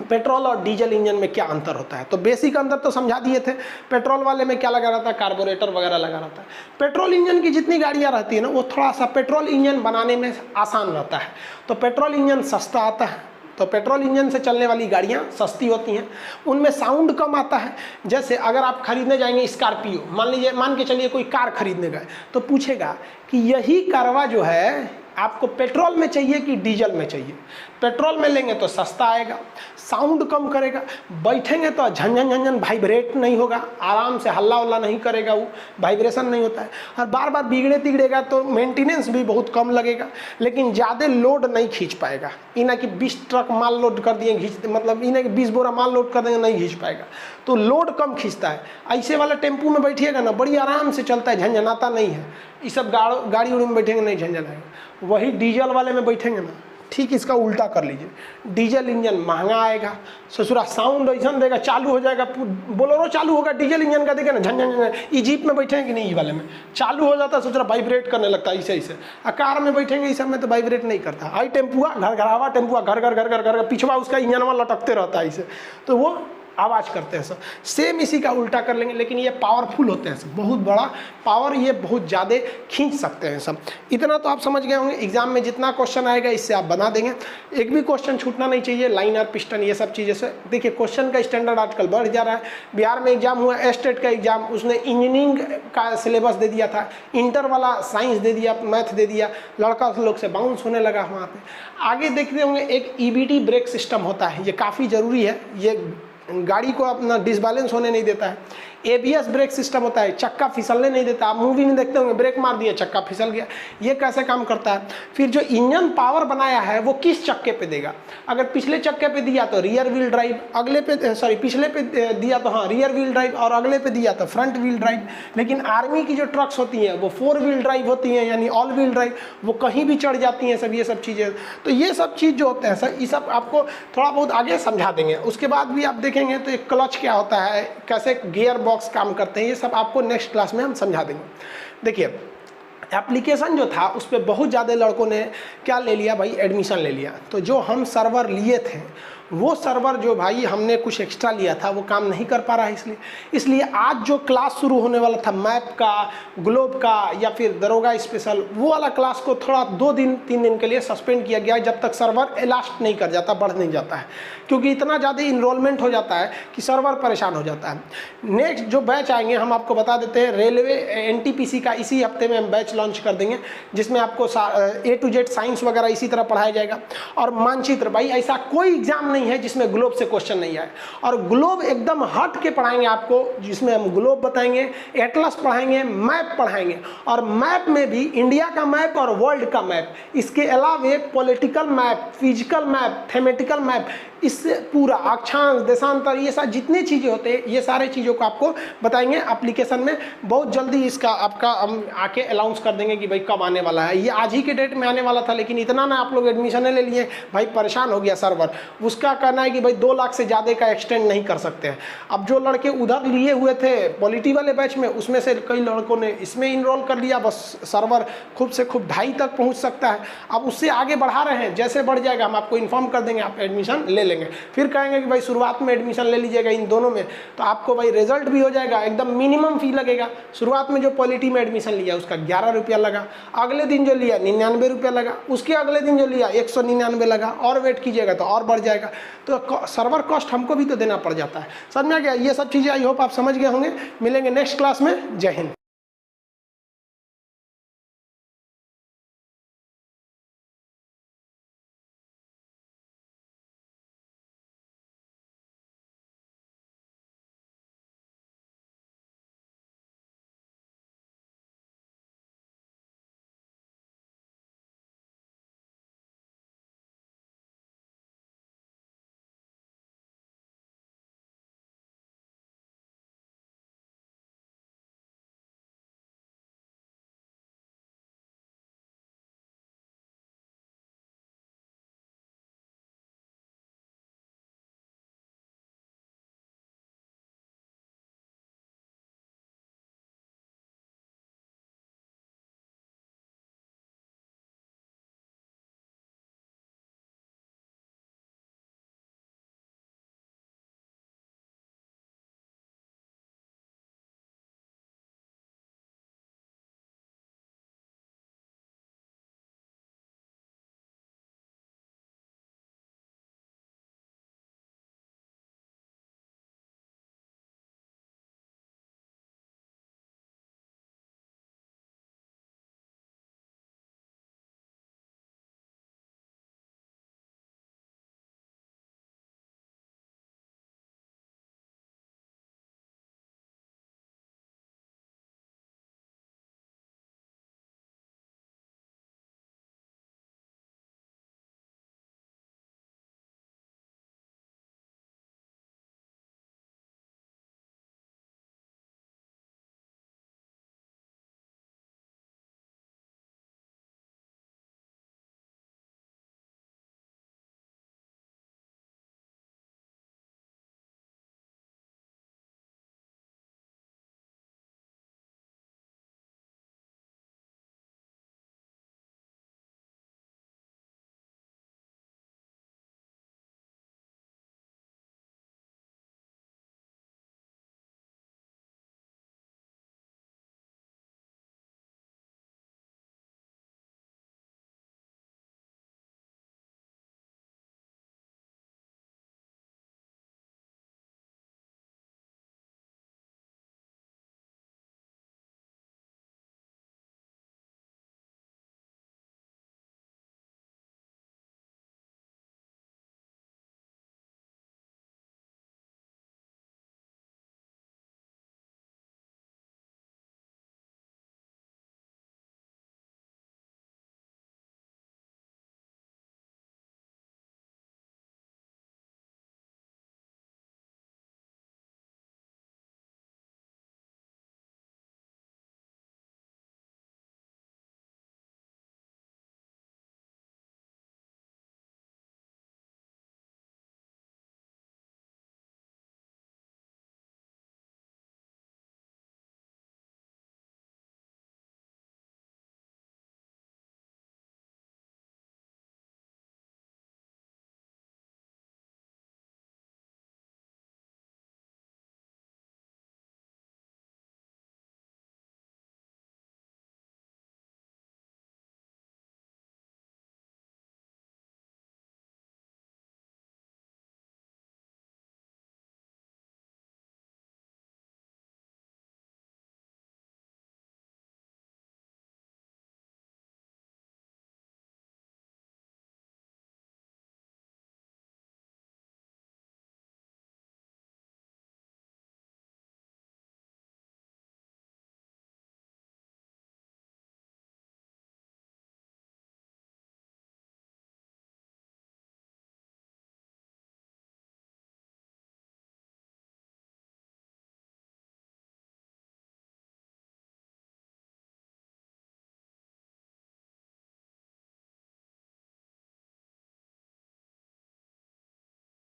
पेट्रोल और डीजल इंजन में क्या अंतर होता है। तो बेसिक अंतर तो समझा दिए थे। पेट्रोल वाले में क्या लगा रहता है, कार्बोरेटर वगैरह लगा रहता है। पेट्रोल इंजन की जितनी गाड़ियाँ रहती है ना वो थोड़ा सा पेट्रोल इंजन बनाने में आसान रहता है, तो पेट्रोल इंजन सस्ता आता है। तो पेट्रोल इंजन से चलने वाली गाड़ियाँ सस्ती होती हैं, उनमें साउंड कम आता है। जैसे अगर आप खरीदने जाएंगे स्कॉर्पियो, मान के चलिए कोई कार खरीदने गए तो पूछेगा कि यही कारवा जो है आपको पेट्रोल में चाहिए कि डीजल में चाहिए? पेट्रोल में लेंगे तो सस्ता आएगा, साउंड कम करेगा, बैठेंगे तो झंझन झंझन वाइब्रेट नहीं होगा, आराम से हल्ला उल्ला नहीं करेगा, वो वाइब्रेशन नहीं होता है, और बार बार बिगड़े तिगड़ेगा तो मेंटेनेंस भी बहुत कम लगेगा, लेकिन ज़्यादा लोड नहीं खींच पाएगा। इन्हें कि 20 ट्रक माल लोड कर दिए खींच, मतलब इन्हें कि 20 बोरा माल लोड कर देंगे, नहीं खींच पाएगा, तो लोड कम खींचता है। ऐसे वाला टेम्पू में बैठिएगा ना, बड़ी आराम से चलता है, झंझनाता नहीं है। ये सब गाड़ी उड़ी में बैठेंगे नहीं झंझन आएगा। वही डीजल वाले में बैठेंगे ना, ठीक इसका उल्टा कर लीजिए, डीजल इंजन महंगा आएगा, ससुरा साउंड ऐसा देगा, चालू हो जाएगा, बोलेरो चालू होगा डीजल इंजन का, देखे ना झंझन। ई जीप में बैठेंगे कि नहीं, ई वाले में चालू हो जाता है, ससुरा वाइब्रेट करने लगता है ऐसे ऐसे। कार में बैठेंगे इस सब में तो वाइब्रेट नहीं करता। आई टेम्पुआ घर घरावा टेम्पुआ घर घर घर घर घर पिछवा उसका इंजनवा लटकते रहता है ऐसे, तो वो आवाज़ करते हैं सब। सेम इसी का उल्टा कर लेंगे, लेकिन ये पावरफुल होते हैं सब, बहुत बड़ा पावर, ये बहुत ज़्यादा खींच सकते हैं सब। इतना तो आप समझ गए होंगे। एग्जाम में जितना क्वेश्चन आएगा इससे आप बना देंगे, एक भी क्वेश्चन छूटना नहीं चाहिए। लाइनर पिस्टन ये सब चीज़ें से देखिए, क्वेश्चन का स्टैंडर्ड आजकल बढ़ जा रहा है। बिहार में एग्जाम हुआ, स्टेट का एग्जाम, उसने इंजीनियरिंग का सिलेबस दे दिया था, इंटर वाला साइंस दे दिया, मैथ दे दिया, लड़का लोग से बाउंस होने लगा वहाँ पे। आगे देखते होंगे एक EBD ब्रेक सिस्टम होता है, ये काफ़ी ज़रूरी है, ये गाड़ी को अपना डिसबैलेंस होने नहीं देता है। ABS ब्रेक सिस्टम होता है, चक्का फिसलने नहीं देता। आप मूवी नहीं देखते होंगे, ब्रेक मार दिया चक्का फिसल गया, ये कैसे काम करता है। फिर जो इंजन पावर बनाया है वो किस चक्के पे देगा? अगर पिछले चक्के पे दिया तो रियर व्हील ड्राइव, अगले पे सॉरी पिछले पे दिया तो हाँ रियर व्हील ड्राइव, और अगले पे दिया तो फ्रंट व्हील ड्राइव। लेकिन आर्मी की जो ट्रक्स होती हैं वो 4 व्हील ड्राइव होती हैं, यानी ऑल व्हील ड्राइव, वो कहीं भी चढ़ जाती हैं सब, ये सब चीज़ें। तो ये सब चीज़ जो होते हैं सर, ये सब आपको थोड़ा बहुत आगे समझा देंगे। उसके बाद भी आप देखेंगे तो एक क्लच क्या होता है, कैसे गियर बॉक्स काम करते हैं, ये सब आपको नेक्स्ट क्लास में हम समझा देंगे। देखिए, एप्लीकेशन जो था उस पर बहुत ज़्यादा लड़कों ने क्या ले लिया भाई, एडमिशन ले लिया। तो जो हम सर्वर लिए थे वो सर्वर जो भाई हमने कुछ एक्स्ट्रा लिया था वो काम नहीं कर पा रहा है। इसलिए आज जो क्लास शुरू होने वाला था मैप का, ग्लोब का या फिर दरोगा स्पेशल, वो वाला क्लास को थोड़ा 2 दिन 3 दिन के लिए सस्पेंड किया गया है, जब तक सर्वर एलास्ट नहीं कर जाता, बढ़ नहीं जाता है, क्योंकि इतना ज़्यादा इनरोलमेंट हो जाता है कि सर्वर परेशान हो जाता है। नेक्स्ट जो बैच आएंगे हम आपको बता देते हैं, रेलवे NTPC का इसी हफ्ते में हम बैच लॉन्च कर देंगे, जिसमें आपको A to Z साइंस वगैरह इसी तरह पढ़ाया जाएगा। और मानचित्र, भाई ऐसा कोई एग्जाम नहीं है जिसमें ग्लोब से क्वेश्चन नहीं आए, और ग्लोब एकदम हट के पढ़ाएंगे आपको, जिसमें हम ग्लोब बताएंगे, एटलस पढ़ाएंगे, मैप पढ़ाएंगे, और मैप में भी इंडिया का मैप और वर्ल्ड का मैप, इसके अलावा political map, physical map, thematic map, इससे पूरा अक्षांश, देशांतर, ये सब जितनी चीज़ें होते हैं ये सारे चीज़ों को आपको बताएंगे एप्लीकेशन में। बहुत जल्दी इसका आपका हम आके अनाउंस कर देंगे कि भाई कब आने वाला है। ये आज ही के डेट में आने वाला था, लेकिन इतना ना आप लोग एडमिशन ले लिए भाई, परेशान हो गया सर्वर। उसका कहना है कि भाई 2 लाख से ज़्यादा का एक्सटेंड नहीं कर सकते हैं। अब जो लड़के उधर लिए हुए थे पॉलिटी वाले बैच में, उसमें से कई लड़कों ने इसमें इनरोल कर लिया, बस सर्वर खूब से खूब 2.5 तक पहुँच सकता है। अब उससे आगे बढ़ा रहे हैं, जैसे बढ़ जाएगा हम आपको इन्फॉर्म कर देंगे, आप एडमिशन ले लेंगे। फिर कहेंगे कि भाई शुरुआत में एडमिशन ले लीजिएगा इन दोनों में, तो आपको भाई रिजल्ट भी हो जाएगा, एकदम मिनिमम फी लगेगा। शुरुआत में जो पॉलिटी में एडमिशन लिया उसका 11 रुपया लगा, अगले दिन जो लिया 99 रुपया लगा, उसके अगले दिन जो लिया 199 लगा, और वेट कीजिएगा तो और बढ़ जाएगा। तो सर्वर कॉस्ट हमको भी तो देना पड़ जाता है। समझ में आ गया? ये सब चीज़ें आई होप आप समझ गए होंगे। मिलेंगे नेक्स्ट क्लास में। जय हिंद।